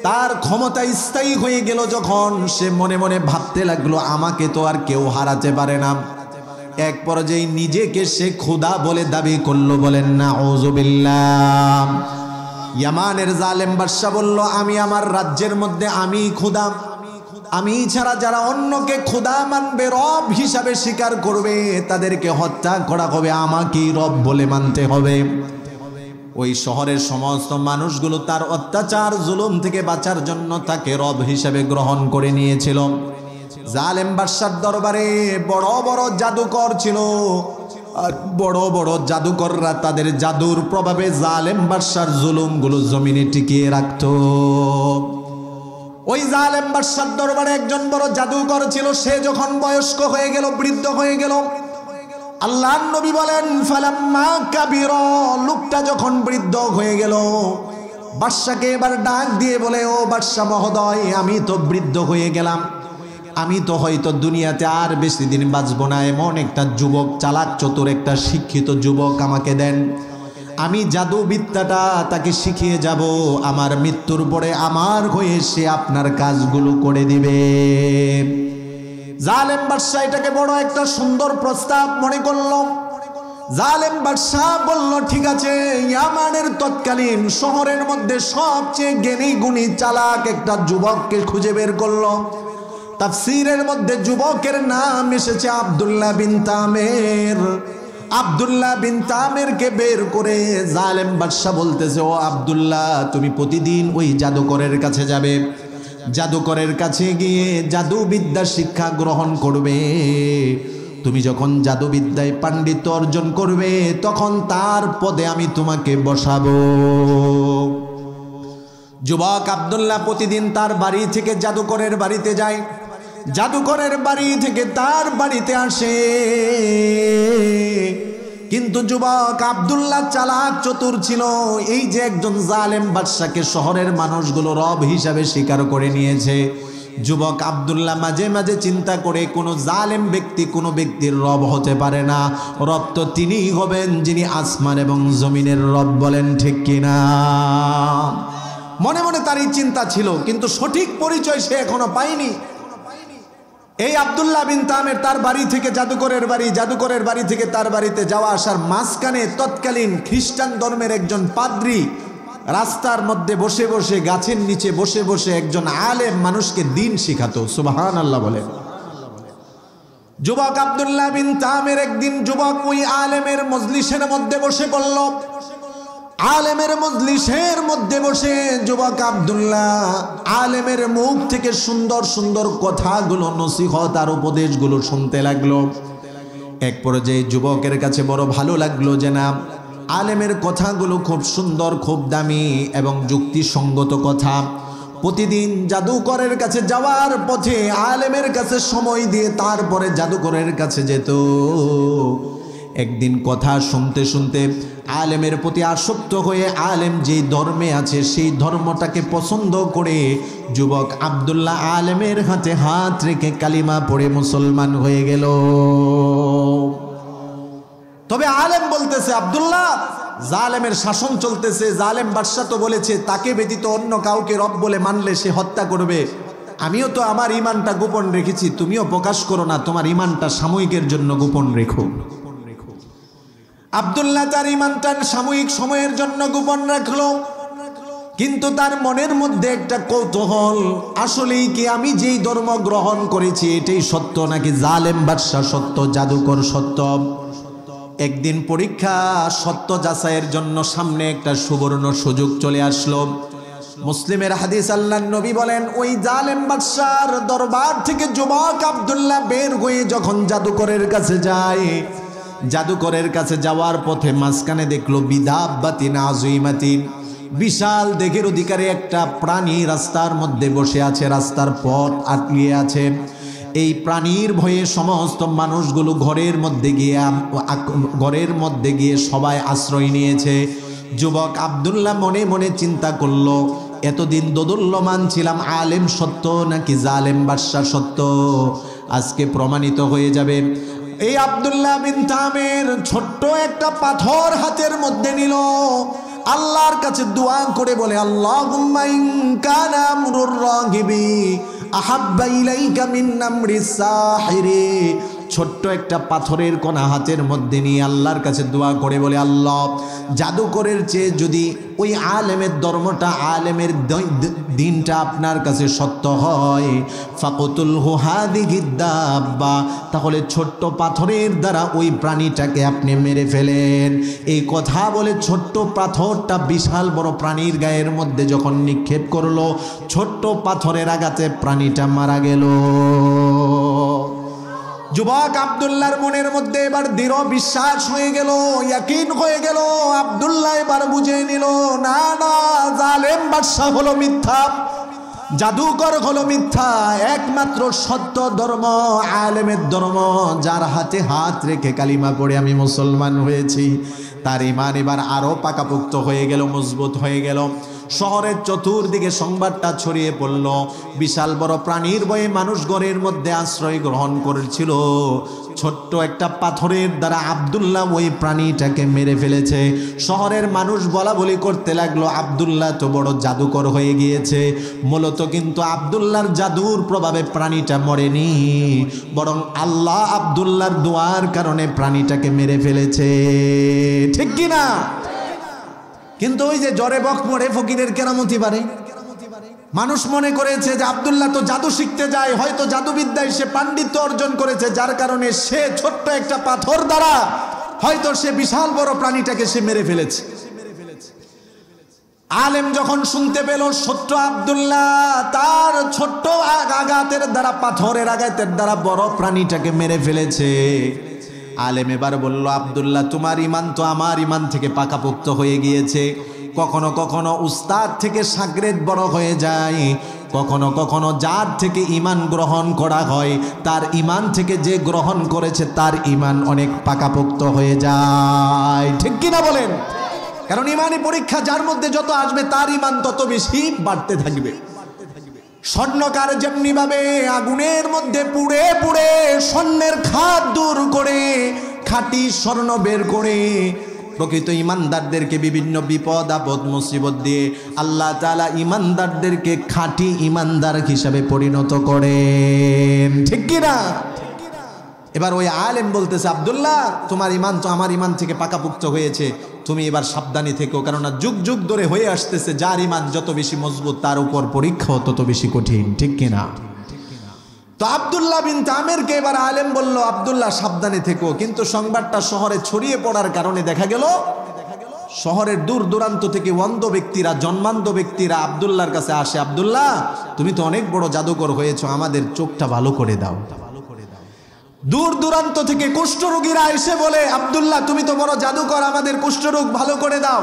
[SPEAKER 1] তার ক্ষমতা স্থায়ী হয়ে গেল। যখন সে মনে মনে ভাবতে লাগলো আমাকে তো আর কেউ হারাতে পারে না, এক পর্যায়ে নিজেকে সে খোদা বলে দাবি করলো। বলেন নাউযুবিল্লাহ। ইয়ামানের জালেম বাদশা বলল, আমি আমার রাজ্যের মধ্যে আমি খোদা, আমি ছাড়া যারা অন্যকে খোদা মানবে, রব হিসাবে স্বীকার করবে, তাদেরকে হত্যা করা হবে, আমাকেই রব বলে মানতে হবে। ওই শহরের সমস্ত মানুষগুলো তার অত্যাচার জুলুম থেকে বাঁচার জন্য তাকে রব হিসাবে গ্রহণ করে নিয়েছিল। জালেম বাদশার দরবারে বড় বড় জাদুকর ছিল, আর বড় বড় জাদুকররা তাদের জাদুর প্রভাবে জালেম বাদশার জুলুমগুলো জমিনে টিকিয়ে রাখত। ওই জালেম বাদশার দরবারে একজন বড় জাদুকর ছিল। সে যখন বয়স্ক হয়ে গেল, বৃদ্ধ হয়ে গেল, আল্লাহর নবী বলেন, ফালাম্মা কাবিরা, লোকটা যখন বৃদ্ধ হয়ে গেল, বাদশাকে এবার ডাক দিয়ে বলে, ও বাদশা মহোদয়, আমি তো বৃদ্ধ হয়ে গেলাম, আমি তো হয়তো দুনিয়াতে আর বেশি দিন বাঁচব না, এমন একটা যুবক, চালাক চতুর একটা শিক্ষিত যুবক আমাকে দেন, আমি জাদুবিদ্যাটা তাকে শিখিয়ে যাব, আমার মৃত্যুর পরে আমার হয়ে সে আপনার কাজগুলো করে দিবে। জালেম বাদশা এটাকে বড় একটা সুন্দর প্রস্তাব মনে করল। জালেম বাদশা বলল, ঠিক আছে। ইয়ামানের তৎকালীন শহরের মধ্যে সবচেয়ে জ্ঞানী গুণী চালাক একটা যুবককে খুঁজে বের করলো। তাফসীরের মধ্যে যুবকের নাম এসেছে আব্দুল্লাহ বিন তামের। আব্দুল্লাহ বিন তামেরকে বের করে জালেম বাদশা বলতেছে, ও আব্দুল্লাহ, তুমি প্রতিদিন ওই জাদুকরের কাছে যাবে, জাদুকরের কাছে গিয়ে জাদুবিদ্যা শিক্ষা গ্রহণ করবে। তুমি যখন জাদুবিদ্যায় পাণ্ডিত্য অর্জন করবে, তখন তার পদে আমি তোমাকে বসাবো। যুবক আব্দুল্লাহ প্রতিদিন তার বাড়ি থেকে জাদুকরের বাড়িতে যায়, জাদুকরের বাড়ি থেকে তার বাড়িতে আসে। কিন্তু যুবক আব্দুল্লাহ চালাক চতুর ছিল। এই যে একজন জালেম বাদশাকে শহরের মানুষগুলো রব হিসাবে স্বীকার করে নিয়েছে, যুবক আব্দুল্লাহ মাঝে মাঝে চিন্তা করে, কোনো জালেম ব্যক্তি কোনো ব্যক্তির রব হতে পারে না, রব তো তিনিই হবেন যিনি আসমান এবং জমিনের রব। বলেন ঠিক কিনা? মনে মনে তার এই চিন্তা ছিল, কিন্তু সঠিক পরিচয় সে এখনো পায়নি। এই আব্দুল্লাহ বিন তামের তার বাড়ি থেকে জাদুকরের বাড়ি, জাদুকরের বাড়ি থেকে তার বাড়িতে যাওয়া আসার মাঝখানে তৎকালীন খ্রিস্টান ধর্মের একজন পাদ্রী রাস্তার মধ্যে বসে বসে, গাছের নিচে বসে বসে একজন আলেম মানুষকে দিন শিখাতো। সুবহানাল্লাহ বলেন। যুবক আব্দুল্লাহ বিন তামের একদিন যুবক ওই আলেমের মজলিসের মধ্যে বসে পড়ল। আলেমের মজলিসের মধ্যে বসে যুবক আব্দুল্লাহ আলেমের মুখ থেকে সুন্দর সুন্দর কথাগুলো, নসিহত আর উপদেশগুলো শুনতে লাগলো। এক পর্যায়ে যুবকের কাছে বড় ভালো লাগলো যে না, আলেমের কথাগুলো খুব সুন্দর, খুব দামি এবং যুক্তিসঙ্গত কথা। প্রতিদিন জাদুকরের কাছে যাওয়ার পথে আলেমের কাছে সময় দিয়ে তারপরে জাদুকরের কাছে যেত। একদিন কথা শুনতে শুনতে আলেমের প্রতি আসক্ত হয়ে আলেম যেই ধর্মে আছে সেই ধর্মটাকে পছন্দ করে যুবক আব্দুল্লাহ আলেমের হাতে হাত রেখে কালিমা পড়ে মুসলমান হয়ে গেল। তবে আলেম বলতেছে, আব্দুল্লাহ, জালেমের শাসন চলতেছে, জালেম বাদশা তো বলেছে তাকে ব্যতীত অন্য কাউকে রব বলে মানলে সে হত্যা করবে। আমিও তো আমার ইমানটা গোপন রেখেছি, তুমিও প্রকাশ করো না, তোমার ইমানটা সাময়িকের জন্য গোপন রেখো। আব্দুল্লাহ তার ইমানটা সাময়িক সময়ের জন্য গোপন রাখলো, কিন্তু তার মনের মধ্যে একটা কৌতূহল, আসলেই কি আমি যেই ধর্ম গ্রহণ করেছি এটাই সত্য, নাকি জালেম বাদশা সত্য, জাদুকর সত্য? একদিন পরীক্ষা সত্য যাচাইয়ের জন্য সামনে একটা সুবর্ণ সুযোগ চলে আসলো। মুসলিমের হাদিস, আল্লাহর নবী বলেন, ওই জালেম বাদশার দরবার থেকে যুবক আব্দুল্লাহ বের হয়ে যখন জাদুকরের কাছে যায়, জাদুকরের কাছে যাওয়ার পথে মাঝখানে দেখলো বিদাব্বাতিন আযীমাতিন, বিশাল দেহের অধিকারী একটা প্রাণী রাস্তার মধ্যে বসে আছে, রাস্তার পথ আটকিয়ে আছে। এই প্রাণীর ভয়ে সমস্ত মানুষগুলো ঘরের মধ্যে গিয়ে সবাই আশ্রয় নিয়েছে। যুবক আব্দুল্লাহ মনে মনে চিন্তা করলো, এতদিন দোদুল্যমান ছিলাম আলেম সত্য নাকি জালেম বাদশা সত্য, আজকে প্রমাণিত হয়ে যাবে। এই আব্দুল্লাহ বিন তামির ছোট্ট একটা পাথর হাতের মধ্যে নিল, আল্লাহর কাছে দোয়া করে বলে, আল্লাহুম্মা ইন কানা আমরুর রাগিবি আহাব্বা ইলাইকা মিন আমরিস সাহিরি। ছোট্ট একটা পাথরের কণা হাতের মধ্যে নিয়ে আল্লাহর কাছে দোয়া করে বলে, আল্লাহ জাদুকরের চেয়ে যদি ওই আলেমের ধর্মটা, আলেমের দিনটা আপনার কাছে সত্য হয়, ফাকতুলহু হাদিহি দাব্বা, তাহলে ছোট্ট পাথরের দ্বারা ওই প্রাণীটাকে আপনি মেরে ফেলেন। এই কথা বলে ছোট্ট পাথরটা বিশাল বড় প্রাণীর গায়ের মধ্যে যখন নিক্ষেপ করলো, ছোট্ট পাথরের আঘাতে প্রাণীটা মারা গেল। যুবক আব্দুল্লাহর মনের মধ্যে এবার দৃঢ় বিশ্বাস হয়ে গেল, ইয়াকিন হয়ে গেল। আব্দুল্লাহ এবার বুঝে নিল, না না, জালেম বাদশা হলো মিথ্যা, জাদুকর হলো মিথ্যা, একমাত্র সত্য ধর্ম আলেমের ধর্ম, যার হাতে হাত রেখে কালিমা পড়ে আমি মুসলমান হয়েছি, তার ঈমান এবার আরো পাকাপোক্ত হয়ে গেল, মজবুত হয়ে গেল। শহরের চতুর্দিকে সংবাদটা ছড়িয়ে পড়ল। বিশাল বড় প্রাণীর ভয়ে মানুষ ঘরের মধ্যে আশ্রয় গ্রহণ করেছিল। ছোট্ট একটা পাথরের দ্বারা আব্দুল্লাহ ওই প্রাণীটাকে মেরে ফেলেছে। শহরের মানুষ বলা বলি করতে লাগলো, আব্দুল্লাহ তো বড় জাদুকর হয়ে গিয়েছে। মূলত কিন্তু আব্দুল্লাহর জাদুর প্রভাবে প্রাণীটা মরেনি, বরং আল্লাহ আব্দুল্লাহর দোয়ার কারণে প্রাণীটাকে মেরে ফেলেছে। ঠিক কি না? কিন্তু ওই যে জ্বরে বক মরে ফকিরের কেরামতি বাড়ে। মানুষ মনে করেছে যে আব্দুল্লাহ তো জাদু শিখতে যায়, হয়তো জাদুবিদ্যায় সে পাণ্ডিত্য অর্জন করেছে, যার কারণে সে ছোট্ট একটা পাথর দ্বারা হয়তো সে বিশাল বড় প্রাণীটাকে সে মেরে ফেলেছে। আলেম যখন শুনতে পেল সত্য আব্দুল্লাহ তার ছোট্ট আঘাতের দ্বারা, পাথরের আঘাতের দ্বারা বড় প্রাণীটাকে মেরে ফেলেছে, আলেম এবার বলল, আব্দুল্লাহ তোমার ঈমান তো আমার ঈমান থেকে পাকাপোক্ত হয়ে গিয়েছে। কখনো কখনো উস্তাদ থেকে শাগরেদ বড় হয়ে যায়, কখনো কখনো যার থেকে ঈমান গ্রহণ করা হয় তার ঈমান থেকে যে গ্রহণ করেছে তার ঈমান অনেক পাকাপোক্ত হয়ে যায়। ঠিক কিনা বলেন? কারণ ঈমানি পরীক্ষা যার মধ্যে যত আসবে তার ঈমান তত বেশি বাড়তে থাকবে। স্বর্ণকার যেমনি ভাবে আগুনের মধ্যে পুড়ে পুড়ে স্বর্ণের খাদ দূর করে খাঁটি স্বর্ণ বের করে, প্রকৃত ইমানদারদেরকে বিভিন্ন বিপদ আপদ মুসিবত দিয়ে আল্লাহ তাআলা ইমানদারদেরকে খাঁটি ইমানদার হিসাবে পরিণত করেন। ঠিক কি না? এবার ওই আলেম বলতেছে, আব্দুল্লাহ তোমার ঈমান তো আমার ঈমান থেকে পাকাপোক্ত হয়েছে, তুমি এবার সাবধানী থেকো, কেননা যুগ যুগ ধরে হয়ে আসতেছে যার ঈমান যত বেশি মজবুত তার উপর পরীক্ষাও তত বেশি কঠিন। ঠিক কিনা? তো আব্দুল্লাহ বিন তামিরকে এবার আলেম বলল, আব্দুল্লাহ সাবধানে থেকো। কিন্তু সংবাদটা শহরে ছড়িয়ে পড়ার কারণে দেখা গেল শহরের দূর দূরান্ত থেকে অন্ধ ব্যক্তিরা, জন্মান্ধ ব্যক্তিরা আব্দুল্লাহর কাছে আসে, আব্দুল্লাহ তুমি তো অনেক বড় জাদুকর হয়েছো, আমাদের চোখটা ভালো করে দাও। দূর দূরান্ত থেকে কুষ্ঠরোগীরা এসে বলে, আব্দুল্লাহ তুমি তো বড় জাদুকর, আমাদের কুষ্ঠরোগ ভালো করে দাও।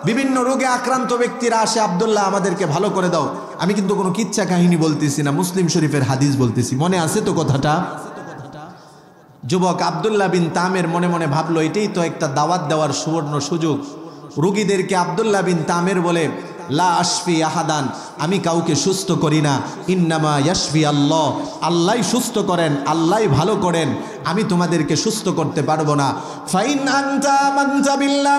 [SPEAKER 1] বিভিন্ন রোগে আক্রান্ত ব্যক্তিরা আসে, আব্দুল্লাহ আমাদেরকে ভালো করে দাও। আমি কিন্তু কোনো কিচ্ছা কাহিনী বলতেছি না, মুসলিম শরীফের হাদিস বলতেছি, মনে আছে তো কথাটা? যুবক আব্দুল্লাহ বিন তামির মনে মনে ভাবলো, এটাই তো একটা দাওয়াত দেওয়ার সুবর্ণ সুযোগ। রোগীদেরকে আব্দুল্লাহ বিন তামির বলে, লা আশফি আহাদান, আমি কাউকে সুস্থ করি না, ইন্নামা ইয়াশফি আল্লাহ, আল্লাহই সুস্থ করেন, আল্লাহই ভালো করেন, আমি তোমাদেরকে সুস্থ করতে পারবো না। ফাইন আনতা আমানতা বিল্লাহ,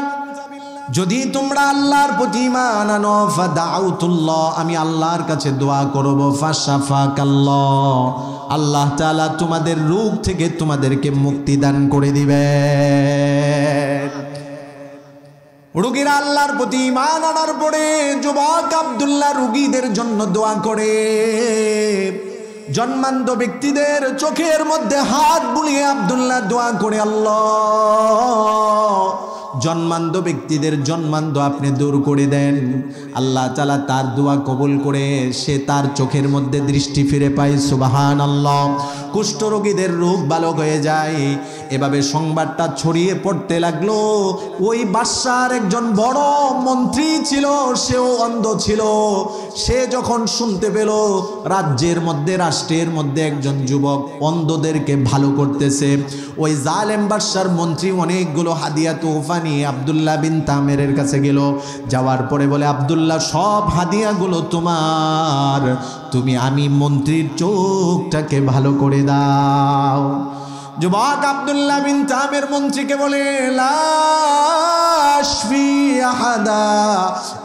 [SPEAKER 1] যদি তোমরা আল্লাহর প্রতি ঈমান আনো, ফাদাউতুল্লাহ, আমি আল্লাহর কাছে দোয়া করব, ফাশাফাকাল্লাহ, আল্লাহ তাআলা তোমাদের রোগ থেকে তোমাদেরকে মুক্তি দান করে দিবেন। রোগীরা আল্লাহর প্রতি ঈমান আনার পরে যুবক আব্দুল্লাহ রোগীদের জন্য দোয়া করে। জন্মান্ধ ব্যক্তিদের চোখের মধ্যে হাত বুলিয়ে আব্দুল্লাহ দোয়া করে, আল্লাহ জন্মান্ধ ব্যক্তিদের জন্মান্ধ আপনি দূর করে দেন। আল্লাহ তাআলা তার দোয়া কবুল করে সে তার চোখের মধ্যে দৃষ্টি ফিরে পায়। সুবহানাল্লাহ। কুষ্ঠরোগীদের রোগ ভালো হয়ে যায়। এভাবে সংবাদটা ছড়িয়ে পড়তে লাগলো। ওই বাদশার একজন বড় মন্ত্রী ছিল, সেও অন্ধ ছিল, সে যখন শুনতে পেল রাজ্যের মধ্যে, রাষ্ট্রের মধ্যে একজন যুবক অন্ধদেরকে ভালো করতেছে, ওই জালেম বাদশার মন্ত্রী অনেকগুলো হাদিয়া তোহফা নিয়ে আব্দুল্লাহ বিন তামেরের কাছে গেল। যাওয়ার পরে বলে, আব্দুল্লাহ সব হাদিয়াগুলো তোমার, আমি মন্ত্রীর চোখটাকে ভালো করে দাও। যুবক আব্দুল্লাহ বিন তামের মন্ত্রীকে বলে, লা আশফি আহাদা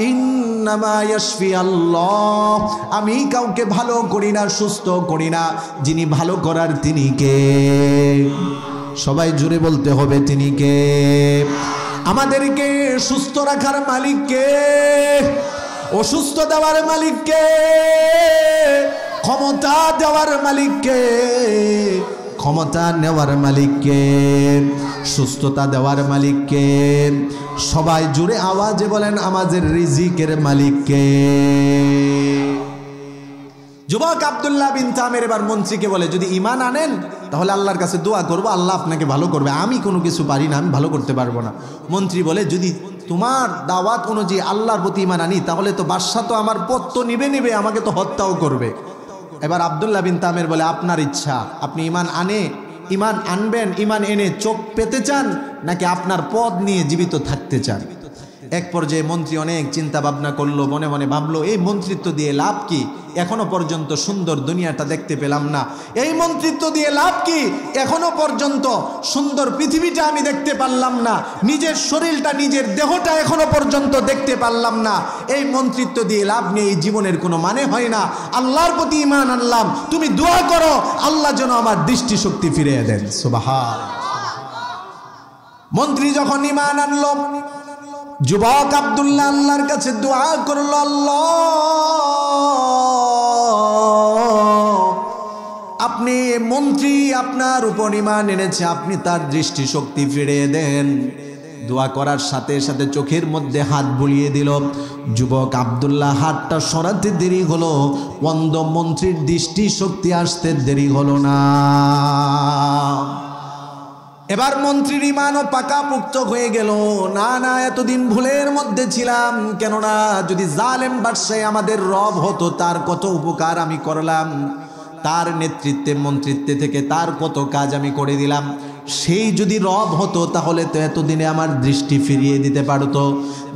[SPEAKER 1] ইন্নামা ইয়াশফি আল্লাহ, আমি কাউকে ভালো করি না, সুস্থ করি না, যিনি ভালো করার তিনি কে? সবাই জুড়ে বলতে হবে, তিনি কে? আমাদেরকে সুস্থ রাখার মালিক কে? অসুস্থ দেওয়ার মালিক কে? ক্ষমতা দেওয়ার মালিক কে? ক্ষমতা নেওয়ার মালিক কে? সুস্থতা দেওয়ার মালিক কে? সবাই জুড়ে আওয়াজে বলেন, আমাদের রিজিকের মালিক কে? যুবক আব্দুল্লাহ বিন তামের এবার মন্ত্রীকে বলে, যদি ঈমান আনেন তাহলে আল্লাহর কাছে দোয়া করব, আল্লাহ আপনাকে ভালো করবে, আমি কোনো কিছু পারি না, আমি ভালো করতে পারবো না। মন্ত্রী বলে, যদি তোমার দাওয়াত অনুযায়ী আল্লাহর প্রতি ঈমান আনি তাহলে তো বাদশা তো আমার পদ তো নিবে, আমাকে তো হত্যাও করবে। এবার আব্দুল্লাহ বিন তামের বলে, আপনার ইচ্ছা, আপনি ঈমান আনবেন, ঈমান এনে চোখ পেতে চান, নাকি আপনার পদ নিয়ে জীবিত থাকতে চান? এক পর্যায়ে মন্ত্রী অনেক চিন্তা ভাবনা করলো, মনে মনে ভাবলো, এই মন্ত্রিত্ব দিয়ে লাভ কি? এখনো পর্যন্ত সুন্দর দুনিয়াটা দেখতে পেলাম না। এই মন্ত্রিত্ব দিয়ে লাভ কি? এখনো পর্যন্ত সুন্দর পৃথিবীটা আমি দেখতে পারলাম না। নিজের শরীরটা, নিজের দেহটা এখনো পর্যন্ত দেখতে পারলাম না। এই মন্ত্রিত্ব দিয়ে লাভ নেই, এই জীবনের কোনো মানে হয় না। আল্লাহর প্রতি ঈমান আনলাম, তুমি দোয়া করো আল্লাহ যেন আমার দৃষ্টিশক্তি ফিরিয়ে দেন। সুবহান। মন্ত্রী যখন ঈমান আনলো, যুবক আব্দুল্লাহ আল্লাহর কাছে দোয়া করল, আল্লাহ আপনি মন্ত্রী, আপনার উপর ঈমান এনেছে, আপনি তার দৃষ্টিশক্তি ফিরিয়ে দেন। দোয়া করার সাথে সাথে চোখের মধ্যে হাত বুলিয়ে দিল। যুবক আব্দুল্লাহ হাতটা সরাতে দেরি হলো, অন্ধ মন্ত্রীর দৃষ্টিশক্তি আসতে দেরি হলো না। এবার মন্ত্রীর ঈমানও পাকাপুক্ত হয়ে গেল। না, এতদিন ভুলের মধ্যে ছিলাম, কেননা যদি জালেম বাদশাহ আমাদের রব হতো, তার কত উপকার আমি করলাম, তার নেতৃত্বে মন্ত্রিত্বে থেকে তার কত কাজ আমি করে দিলাম। সেই যদি রব হতো তাহলে তো এতদিনে আমার দৃষ্টি ফিরিয়ে দিতে পারতো।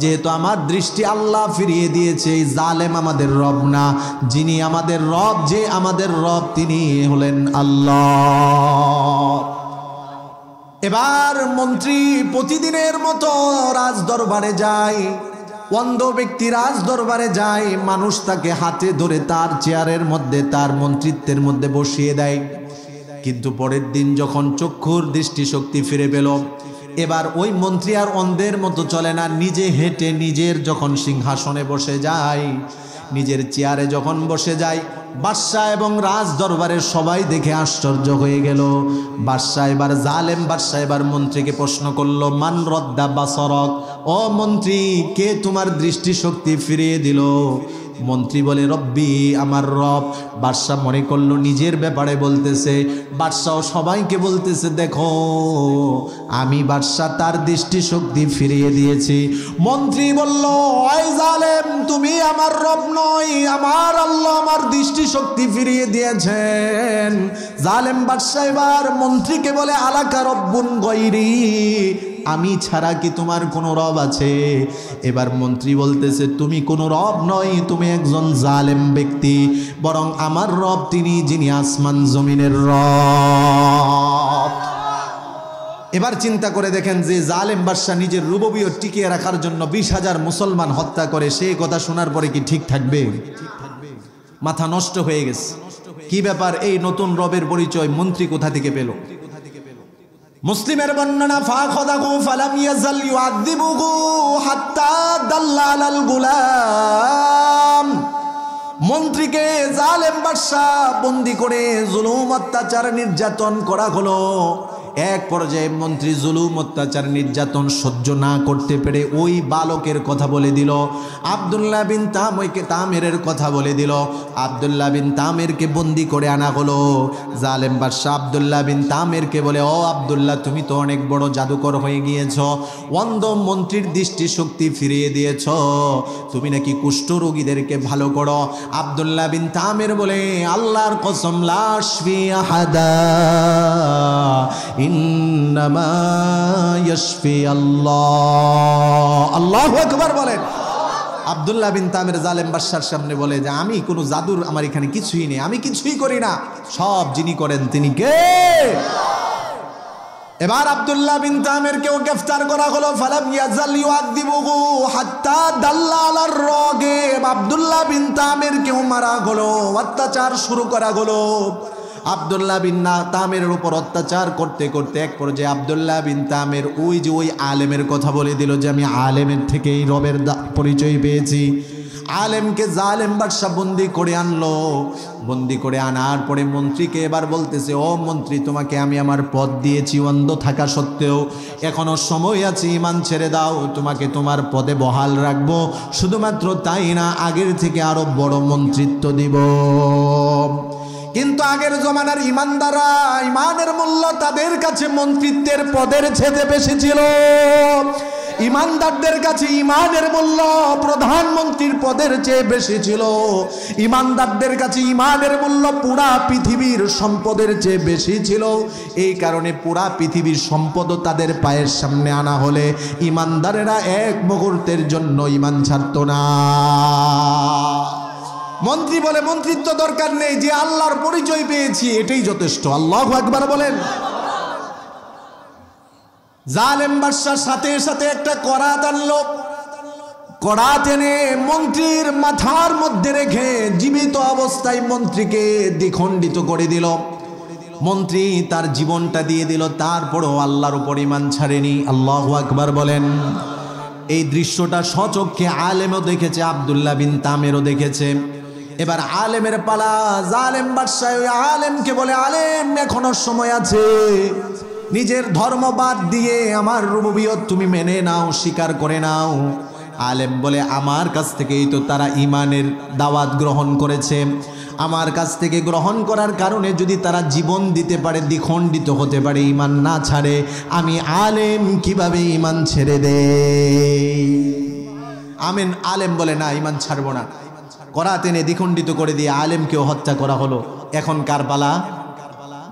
[SPEAKER 1] যেহেতু আমার দৃষ্টি আল্লাহ ফিরিয়ে দিয়েছে, এই জালেম আমাদের রব না, যিনি আমাদের রব, যে আমাদের রব তিনি হলেন আল্লাহ। এবার মন্ত্রী প্রতিদিনের মতো রাজ দরবারে যায়, অন্ধ ব্যক্তি রাজ দরবারে যায়, মানুষ তাকে হাতে ধরে তার চেয়ারের মধ্যে, তার মন্ত্রিত্বের মধ্যে বসিয়ে দেয়। কিন্তু পরের দিন যখন চক্ষুর দৃষ্টিশক্তি ফিরে পেল, এবার ওই মন্ত্রী আর অন্ধের মতো চলে না, নিজে হেঁটে নিজের যখন সিংহাসনে বসে যায়, নিজের চেয়ারে যখন বসে যায়, বাদশা এবং রাজ দরবারের সবাই দেখে আশ্চর্য হয়ে গেল। বাদশা এবার, জালেম বাদশা এবার মন্ত্রীকে প্রশ্ন করলো, মান রদ্দা বাসরক, ও মন্ত্রী, কে তোমার দৃষ্টিশক্তি ফিরিয়ে দিল? মন্ত্রী বলে, রব্বি, আমার রব। বাদশা মনে করলো নিজের ব্যাপারে বলতেছে, বাদশাও সবাইকে বলতেছে, দেখো আমি বাদশা তার দৃষ্টিশক্তি ফিরিয়ে দিয়েছি। মন্ত্রী বলল, ওই জালেম, তুমি আমার রব নয়, আমার আল্লাহ আমার দৃষ্টিশক্তি ফিরিয়ে দিয়েছেন। জালেম বাদশা এবার মন্ত্রীকে বলে, আলাকা রব্বুন গৈরি, আমি ছাড়া কি তোমার কোনো রব আছে? এবার মন্ত্রী বলতেছে, তুমি কোনো রব নয়, তুমি একজন জালেম ব্যক্তি, বরং আমার রব তিনি, যিনি আসমান জমিনের রব। এবার চিন্তা করে দেখেন, যে জালেম বাদশা নিজের রুবুবিয়ত টিকিয়ে রাখার জন্য 20,000 মুসলমান হত্যা করে, সেই কথা শোনার পরে কি ঠিক থাকবে? মাথা নষ্ট হয়ে গেছে। কি ব্যাপার, এই নতুন রবের পরিচয় মন্ত্রী কোথা থেকে পেল? মুসলিমের বর্ণনা, ফাখাযাহু ফালাম ইয়াজাল ইউআযিবুহু হাত্তা দাল্লা আলাল গুলাম। মন্ত্রীকে জালেম বাদশা বন্দী করে জুলুম, অত্যাচার, নির্যাতন করা হলো। এক পর্যায়ে মন্ত্রী জুলুম অত্যাচার নির্যাতন সহ্য না করতে পেরে ওই বালকের কথা বলে দিল, আব্দুল্লাহ বিন তামেরের কথা বলে দিল। আব্দুল্লাহ বিন তামেরকে বন্দি করে আনা হলো। জালেম বাদশাহ আব্দুল্লাহ বিন তামেরকে বলে, ও আব্দুল্লাহ, তুমি তো অনেক বড় জাদুকর হয়ে গিয়েছ, অন্ধ মন্ত্রীর দৃষ্টিশক্তি ফিরিয়ে দিয়েছ, তুমি নাকি কুষ্ঠ রোগীদেরকে ভালো করো। আব্দুল্লাহ বিন তামের বলে, আল্লাহর কসম, লা ইয়াশফি আহাদা ইন্নামা ইয়াশফি আল্লাহ। আল্লাহু আকবার বলেন। আব্দুল্লাহ বিন তামের জালেম বাদশার সামনে বলে যে, আমি কোনো জাদুর আমার এখানে কিছুই নেই, আমি কিছুই করি না, সব যিনি করেন তিনি কে? এবার আব্দুল্লাহ বিন তামেরকেও গ্রেফতার করা হলো। ফালাম ইয়াজাল ইউআযিবুহু হাত্তা দাল্লা আলার রাগিব। আব্দুল্লাহ বিন তামেরকেও মারা হলো, অত্যাচার শুরু করা হলো। আব্দুল্লাহ বিন তামেরের উপর অত্যাচার করতে করতে এক পর্যায়ে আব্দুল্লাহ বিন তামের ওই আলেমের কথা বলে দিল যে, আমি আলেমের থেকেই রবের পরিচয় পেয়েছি। আলেমকে জালেম বাদশাহ বন্দি করে আনলো। বন্দি করে আনার পরে মন্ত্রীকে এবার বলতেছে, ও মন্ত্রী, তোমাকে আমি আমার পদ দিয়েছি অন্ধ থাকা সত্ত্বেও, এখনো সময় আছে, ঈমান ছেড়ে দাও, তোমাকে তোমার পদে বহাল রাখবো। শুধুমাত্র তাই না, আগের থেকে আরো বড় মন্ত্রিত্ব দিব। কিন্তু আগের জমানার ইমানদাররা, ইমানের মূল্য তাদের কাছে মন্ত্রিত্বের পদের চেয়ে বেশি ছিল। ইমানদারদের কাছে ইমানের মূল্য প্রধানমন্ত্রীর পদের চেয়ে বেশি ছিল। ইমানদারদের কাছে ইমানের মূল্য পুরা পৃথিবীর সম্পদের চেয়ে বেশি ছিল। এই কারণে পুরা পৃথিবীর সম্পদও তাদের পায়ের সামনে আনা হলে ইমানদারেরা এক মুহূর্তের জন্য ইমান ছাড়ত না। মন্ত্রী বলে, মন্ত্রিত্ব দরকার নেই, যে আল্লাহর পরিচয় পেয়েছি এটাই যথেষ্ট। আল্লাহু আকবার বলেন। জালেম বাদশার সাথে সাথে একটা করাত আনলো। করাত এনে মন্ত্রীর মাথার মধ্যে রেখে জীবিত অবস্থায় মন্ত্রীকে দ্বিখণ্ডিত করে দিল। মন্ত্রী তার জীবনটা দিয়ে দিল, তারপরও আল্লাহর উপর ঈমান ছাড়েনি। আল্লাহু আকবার বলেন। এই দৃশ্যটা স্বচক্ষে আলেমও দেখেছে, আব্দুল্লাহ বিন তামেরও দেখেছে। এবার আলেমের পালা। জালেম বাদশাহ ওই আলেমকে বলে, আলেম, এখনো সময় আছে, নিজের ধর্ম বাদ দিয়ে আমার রুবুবিয়ত তুমি মেনে নাও, স্বীকার করে নাও। আলেম বলে, আমার কাছ থেকেই তো তারা ঈমানের দাওয়াত গ্রহণ করেছে, আমার কাছ থেকে গ্রহণ করার কারণে যদি তারা জীবন দিতে পারে, দ্বিখণ্ডিত হতে পারে, ঈমান না ছাড়ে, আমি আলেম কিভাবে ঈমান ছেড়ে দেই? আমিন। আলেম বলে, না, ঈমান ছাড়বো না। করাত এনে দ্বিখণ্ডিত করে দিয়ে আলেমকেও হত্যা করা হলো। এখন কার পালা?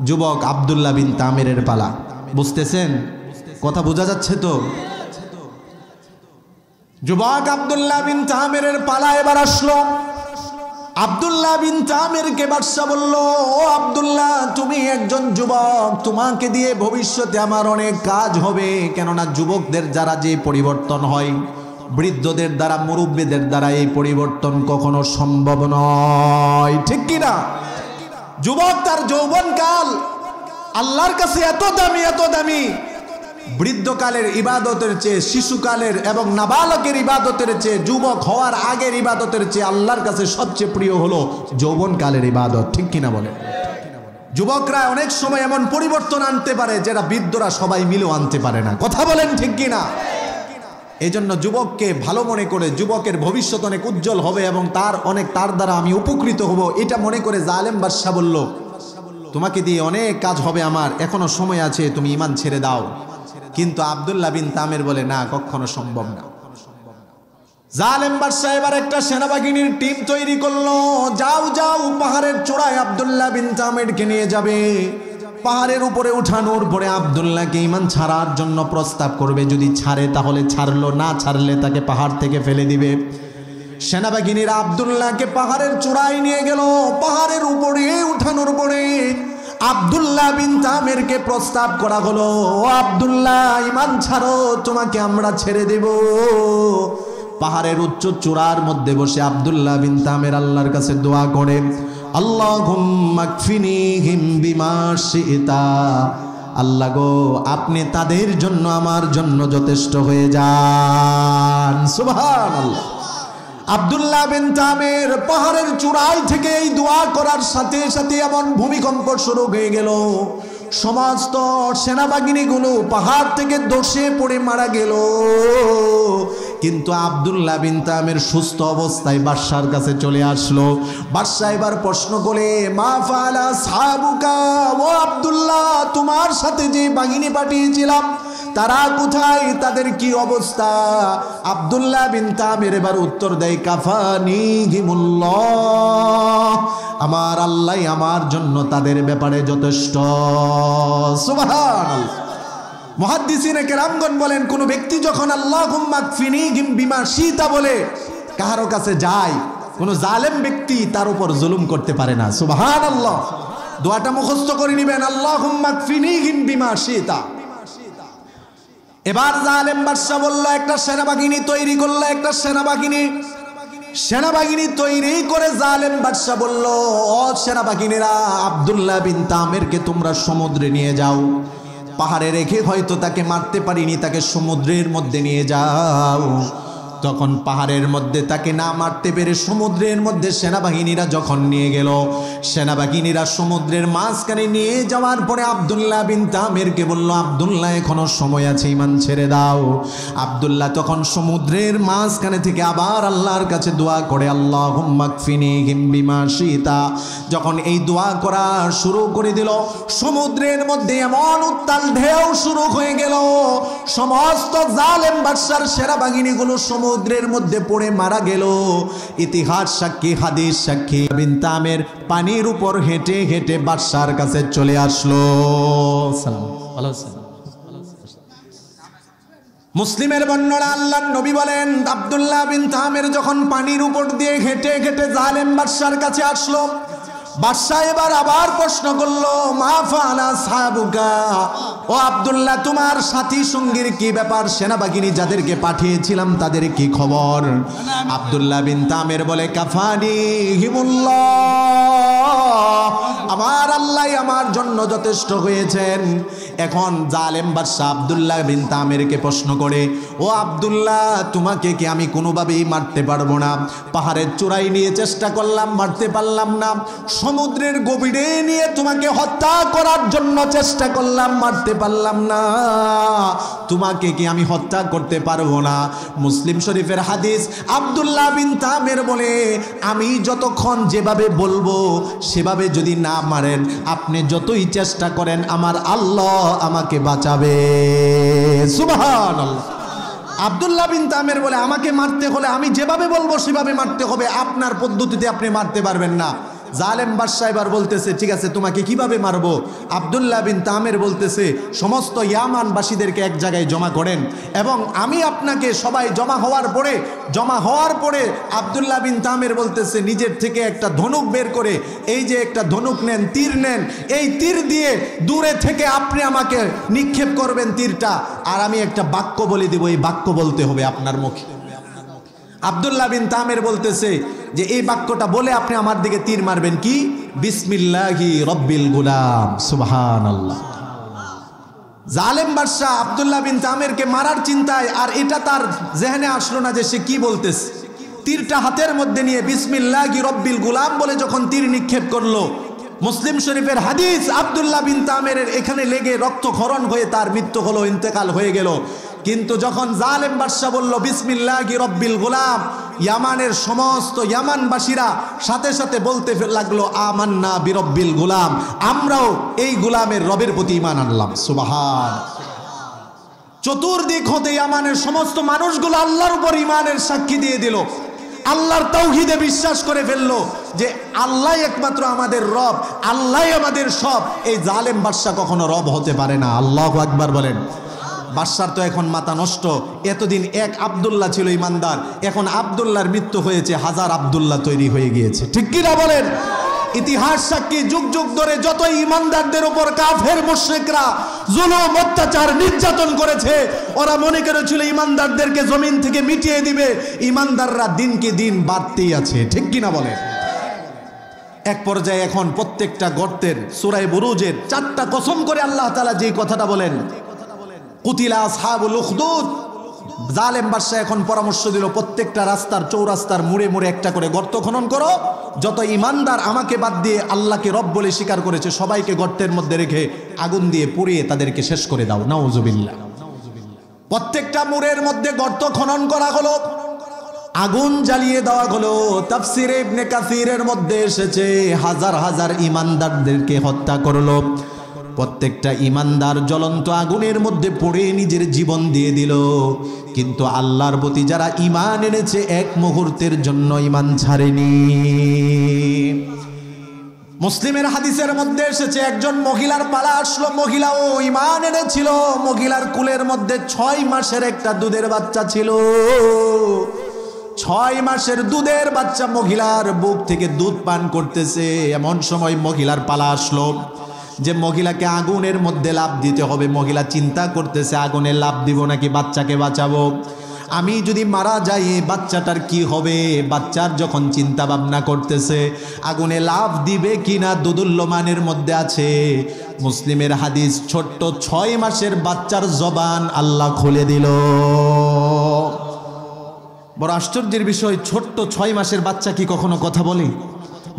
[SPEAKER 1] যুবক আব্দুল্লাহ বিন তামেরের পালা। বুঝতেছেন? কথা বোঝা যাচ্ছে তো? যুবক আব্দুল্লাহ বিন তামেরের পালা এবার আসলো। আব্দুল্লাহ বিন তামেরকে বাদশা বলল, ও আব্দুল্লাহ, তুমি একজন যুবক, তোমাকে দিয়ে ভবিষ্যতে আমার অনেক কাজ হবে। কেননা যুবকদের দ্বারা যে পরিবর্তন হয়, বৃদ্ধদের দ্বারা, মুরব্বীদের দ্বারা এই পরিবর্তন কখনো সম্ভব নয়, ঠিক কিনা? যুবক তার যৌবনকাল আল্লাহর কাছে এত দামি, এত দামি, বৃদ্ধকালের ইবাদতের চেয়ে, শিশুকালের এবং নাবালকের ইবাদতের চেয়ে, যুবক হওয়ার আগের ইবাদতের চেয়ে আল্লাহর কাছে সবচেয়ে প্রিয় হলো যৌবনকালের ইবাদত, ঠিক কিনা বলে? যুবকরা অনেক সময় এমন পরিবর্তন আনতে পারে যেটা বৃদ্ধরা সবাই মিলেও আনতে পারে না। কথা বলেন ঠিক কিনা? এই জন্য যুবককে ভালো মনে করে, যুবকের ভবিষ্যৎ অনেক উজ্জ্বল হবে এবং তার দ্বারা আমি উপকৃত হব, এটা মনে করে জালেম বাদশা বলল, তোমাকে দিয়ে অনেক কাজ হবে আমার, এখনো সময় আছে, তুমি ঈমান ছেড়ে দাও। কিন্তু আব্দুল্লাহ বিন তামের বলে, না, কখনো সম্ভব না। জালেম বাদশা এবার একটা সেনাবাহিনীর টিম তৈরি করলো। যাও যাও, পাহাড়ের চূড়ায় আব্দুল্লাহ বিন তামেরকে নিয়ে যাবে। পাহাড়ের উপরে উঠানোর পরে আব্দুল্লাহকে ঈমান ছাড়ার জন্য প্রস্তাব করবে। যদি ছাড়ে তাহলে ছাড়লো, না ছাড়লে তাকে পাহাড় থেকে ফেলে দিবে। সেনাবাহিনীরা আব্দুল্লাহকে পাহাড়ের চূড়ায় নিয়ে গেল। পাহাড়ের উপরে উঠানোর পরে আব্দুল্লাহ বিন তামেরকে প্রস্তাব করা হলো, ও আব্দুল্লাহ, ঈমান ছাড়ো, তোমাকে আমরা ছেড়ে দেব। পাহাড়ের উচ্চ চূড়ার মধ্যে বসে আব্দুল্লাহ বিন তামের আল্লাহর কাছে দোয়া করে, আল্লাহুম্মা কফিনিহিম বিমা শি'তা, আল্লাহ গো, আপনি তাদের জন্য আমার জন্য যথেষ্ট হয়ে যান। সুবহানাল্লাহ। আব্দুল্লাহ বিন তামের পাহাড়ের চূড়ায় থেকে এই দোয়া করার সাথে সাথে এমন ভূমিকম্প শুরু হয়ে গেল। সমস্ত সেনাবাহিনীগুলো পাহাড় থেকে ধসে পড়ে মারা গেল। কিন্তু আব্দুল্লাহ বিন তামির সুস্থ অবস্থায় বাদশার কাছে চলে আসলো। বাদশা এবার প্রশ্ন করে, মা ফাআলা আসহাবুকা, ও আব্দুল্লাহ, তোমার সাথে যে বাহিনী পাঠিয়েছিলাম তারা কোথায়, তাদের কি অবস্থা? আব্দুল্লাহ বিন তামির এবার উত্তর দেয়, কাফানিহিমুল্লাহ, আমার আল্লাহ আমার জন্য তাদের ব্যাপারে যথেষ্ট। সুবহানাল্লাহ। মুহাদ্দিসিনে কেরামগণ বলেন, কোন ব্যক্তি যখন আল্লাহুম্মা কফিনিহিম বিমা শিতা বলে কারো কাছে যায়, কোন জালেম ব্যক্তি তার উপর জুলুম করতে পারে না। সুবহানাল্লাহ। দোয়াটা মুখস্থ করে নেবেন, আল্লাহুম্মা কফিনিহিম বিমা শিতা। এবার জালেম বাদশা বলল, একটা সেনাবাহিনী তৈরি করলো, একটা সেনাবাহিনী তৈরি করে জালেম বাদশা বলল, ও সেনাবাহিনীরা, আব্দুল্লাহ বিন তামিরকে তোমরা সমুদ্রে নিয়ে যাও, পাহাড়ে রেখে হয়তো তাকে মারতে পারিনি, তাকে সমুদ্রের মধ্যে নিয়ে যাও। তখন পাহাড়ের মধ্যে তাকে না মারতে পেরে সমুদ্রের মধ্যে সেনাবাহিনীরা যখন নিয়ে গেল, সেনাবাহিনীরা সমুদ্রের মাঝখানে নিয়ে যাওয়ার পরে আব্দুল্লাহ বিন তামিরকে বলল, আব্দুল্লাহ এখনো সময় আছে, ঈমান ছেড়ে দাও। আব্দুল্লাহ তখন সমুদ্রের মাঝখানে থেকে আবার আল্লাহর কাছে দোয়া করে, আল্লাহুম্মা কফিনিহিম বিমা শিতা। যখন এই দোয়া করা শুরু করে দিল, সমুদ্রের মধ্যে এমন উত্তাল ঢেউ শুরু হয়ে গেল, সমস্ত জালেম বাদশার সেনাবাহিনীগুলো সমুদ্রের মধ্যে পড়ে মারা গেল। ইতিহাস সাক্ষী, হাদিস সাক্ষী, বিন তামির পানির উপর হেঁটে হেঁটে বাদশার কাছে চলে আসলো। মুসলিমের বর্ণনা, আল্লাহর নবী বলেন, আব্দুল্লাহ বিন তামির যখন পানির উপর দিয়ে হেঁটে হেঁটে জালেম বাদশার কাছে আসলো, বাদশা এবার আবার প্রশ্ন করলো, মা ফাআলা আসহাবুকা, ও আব্দুল্লাহ, তোমার সাথী সঙ্গীর কি ব্যাপার, সেনাবাহিনী যাদেরকে পাঠিয়েছিলাম তাদের কি খবর? আব্দুল্লাহ বিন তামির বলে, কাফানিহিমুল্লাহ, আমার আল্লাহ আমার জন্য যথেষ্ট হয়েছেন। এখন জালেম বাদশা আব্দুল্লাহ বিন তামিরকে প্রশ্ন করে, ও আব্দুল্লাহ, তোমাকে কি আমি কোনোভাবেই মারতে পারবো না? পাহাড়ের চূড়ায় নিয়ে চেষ্টা করলাম, মারতে পারলাম না। সমুদ্রের গভীরে নিয়ে তোমাকে হত্যা করার জন্য চেষ্টা করলাম, মারতে পারলাম না। তোমাকে কি আমি হত্যা করতে পারবো না? মুসলিম শরীফের হাদিস। আব্দুল্লাহ বিন তামির বলে, আমি যতক্ষণ যেভাবে বলবো সেভাবে যদি না মারেন, আপনি যতই চেষ্টা করেন, আমার আল্লাহ আমাকে বাঁচাবে। সুবহানাল্লাহ। আব্দুল্লাহ বিন তামির বলে, আমাকে মারতে হলে আমি যেভাবে বলবো সেভাবে মারতে হবে, আপনার পদ্ধতিতে আপনি মারতে পারবেন না। জালেম বাদশা এবার বলতেছে, ঠিক আছে, তোমাকে কিভাবে মারবো? আব্দুল্লাহ বিন তামির বলতেছে, সমস্ত ইয়ামানবাসীদেরকে এক জায়গায় জমা করেন এবং আমি আপনাকে, সবাই জমা হওয়ার পরে আব্দুল্লাহ বিন তামির বলতেছে, নিজের থেকে একটা ধনুক বের করে, এই যে একটা ধনুক নেন, তীর নেন, এই তীর দিয়ে দূরে থেকে আপনি আমাকে নিক্ষেপ করবেন তীরটা, আর আমি একটা বাক্য বলে দিব, এই বাক্য বলতে হবে আপনার মুখে। আব্দুল্লাহ বিন তামির বলতেছে যে এই বাক্যটা বলে আপনি আমার দিকে তীর মারবেন, কি? বিসমিল্লাহি রব্বিল গুলাম। সুবহানাল্লাহ। জালেম বাদশা আব্দুল্লাহ বিন তামিরকে মারার চিন্তায়, আর এটা তার জেহনে আসলো না যে সে কি বলতেছে। তীরটা হাতের মধ্যে নিয়ে বিসমিল্লাহি রব্বিল গুলাম বলে যখন তীর নিক্ষেপ করলো, মুসলিম শরীফের হাদিস, আব্দুল্লাহ বিন তামিরের এখানে লেগে রক্তক্ষরণ হয়ে তার মৃত্যু হলো, ইন্তেকাল হয়ে গেল। কিন্তু যখন জালেম বাদশা বলল বিসমিল্লাহি রব্বিল গুলাম, ইয়ামানের সমস্ত ইয়ামানবাসীরা সাথে সাথে বলতে লাগলো, আমান্না বিরব্বিল গুলাম, আমরাও এই গুলামের রবের প্রতি ঈমান আনলাম। সুবহান। চতুর্দিক হতে ইয়ামানের সমস্ত মানুষগুলো আল্লাহর উপর ঈমানের সাক্ষী দিয়ে দিল, আল্লাহর তাওহীদে বিশ্বাস করে ফেললো যে আল্লাহ একমাত্র আমাদের রব, আল্লাহ আমাদের সব। এই জালেম বাদশা কখনো রব হতে পারে না। আল্লাহু আকবার বলেন। বাদশার তো এখন মাথা নষ্ট। এতদিন এক আব্দুল্লাহ ছিল ইমানদার, এখন আব্দুল্লাহর মৃত্যু হয়েছে, হাজার আব্দুল্লাহ তৈরি হয়ে গিয়েছে। ঠিক কিনা বলেন? ইতিহাস সাক্ষী, যুগ যুগ ধরে যতই ইমানদারদের উপর কাফের মুশরিকরা জুলুম, অত্যাচার, নির্যাতন করেছে, ওরা মনে করেছিল ইমানদারদেরকে জমিন থেকে মিটিয়ে দিবে। ইমানদাররা দিনকে দিন বাড়তেই আছে। ঠিক কিনা বলেন? এক পর্যায়ে এখন প্রত্যেকটা গর্তের সূরা বুরুজের 4টা কসম করে আল্লাহ তাআলা যেই কথাটা বলেন, কুতিলা আসহাবুল উখদুদ, জালেম বাদশা এখন পরামর্শ দিল, প্রত্যেকটা রাস্তার চৌরাস্তার মুড়ে মুড়ে একটা করে গর্ত খনন করো, যত ইমানদার আমাকে বাদ দিয়ে আল্লাহকে রব বলে স্বীকার করেছে সবাইকে গর্তের মধ্যে রেখে আগুন দিয়ে পুড়িয়ে তাদেরকে শেষ করে দাও। নাউজুবিল্লাহ। প্রত্যেকটা মুড়ের মধ্যে গর্ত খনন করা হলো, আগুন জ্বালিয়ে দেওয়া হলো। তাফসিরে ইবনে কাসিরের মধ্যে এসেছে হাজার হাজার ইমানদারদেরকে হত্যা করলো। প্রত্যেকটা ইমানদার জ্বলন্ত আগুনের মধ্যে পড়ে নিজের জীবন দিয়ে দিল, কিন্তু আল্লাহর প্রতি যারা ঈমান এনেছে এক মুহূর্তের জন্য ঈমান ছাড়েনি। মুসলিমের হাদিসের মধ্যে এসেছে একজন মহিলার পালা আসলো, মহিলাও ঈমান এনেছিল, মহিলার কুলের মধ্যে 6 মাসের একটা দুধের বাচ্চা ছিল। 6 মাসের দুধের বাচ্চা মহিলার বুক থেকে দুধ পান করতেছে। এমন সময় মহিলার পালা আসলো যে মহিলাকে আগুনের মধ্যে লাফ দিতে হবে। মহিলা চিন্তা করতেছে আগুনে লাফ দিব নাকি বাচ্চাকে বাঁচাবো, আমি যদি মারা যাই বাচ্চাটার কি হবে। বাচ্চার যখন চিন্তা ভাবনা করতেছে আগুনে লাফ দিবে কিনা দুদুল্যমানের মধ্যে আছে। মুসলিমের হাদিস, ছোট্ট 6 মাসের বাচ্চার জবান আল্লাহ খুলে দিল। বড় আশ্চর্যের বিষয়, ছোট্ট 6 মাসের বাচ্চা কি কখনো কথা বলে?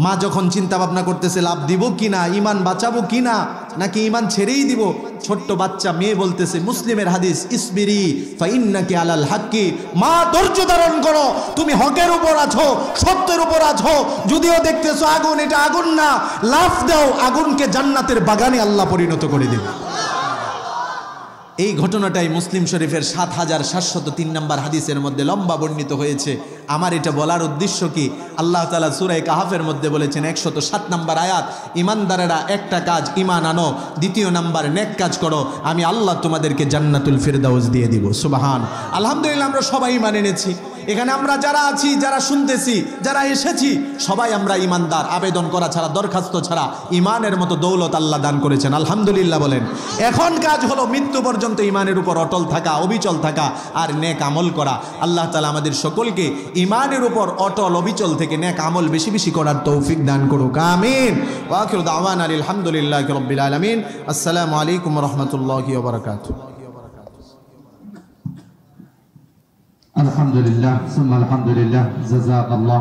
[SPEAKER 1] মা যখন চিন্তা ভাবনা করতেছে লাভ দিব কিনা, ইমান বাঁচাবো কিনা, নাকি ইমান ছেড়েই দিব, ছোট্ট বাচ্চা মেয়ে বলতেছে, মুসলিমের হাদিস, ইসবিরি ফাইন্নাকি আলাল হাক্কি, মা ধৈর্য ধারণ করো, তুমি হকের উপর আছো, সত্যের উপর আছো। যদিও দেখতেছো আগুন, এটা আগুন না, লাফ দাও, আগুনকে জান্নাতের বাগানে আল্লাহ পরিণত করে দেবে। এই ঘটনাটাই মুসলিম শরীফের ৭৭০৩ নম্বর হাদিসের মধ্যে লম্বা বর্ণিত হয়েছে। আমার এটা বলার উদ্দেশ্য কি, আল্লাহ তাআলা সূরা কাহাফের মধ্যে বলেছেন ১০৭ নম্বর আয়াত, ইমানদারেরা একটা কাজ ঈমান আনো, দ্বিতীয় নাম্বার নেক কাজ করো, আমি আল্লাহ তোমাদেরকে জান্নাতুল ফিরদাউস দিয়ে দিব। সুবহান। আলহামদুলিল্লাহ, আমরা সবাই ঈমান এনেছি। এখানে আমরা যারা আছি, যারা শুনতেছি, যারা এসেছি, সবাই আমরা ঈমানদার। আবেদন করা ছাড়া, দরখাস্ত ছাড়া ঈমানের মতো দৌলত আল্লাহ দান করেছেন, আলহামদুলিল্লাহ বলেন। এখন কাজ হলো মৃত্যু পর্যন্ত ঈমানের উপর অটল থাকা, অবিচল থাকা আর নেক আমল করা। আল্লাহ তাআলা আমাদের সকলকে ঈমানের উপর অটল অবিচল থেকে নেক আমল বেশি বেশি করার তৌফিক দান করুক, আমিন। ওয়া আখিরু দাওয়ানা আলহামদুলিল্লাহি রাব্বিল আলামিন। আসসালামু আলাইকুম ওয়া রাহমাতুল্লাহি ওয়া বারাকাতুহু।
[SPEAKER 2] আলহামদুলিল্লাহ, সুম্মা আলহামদুলিল্লাহ, জাযাকাল্লাহ।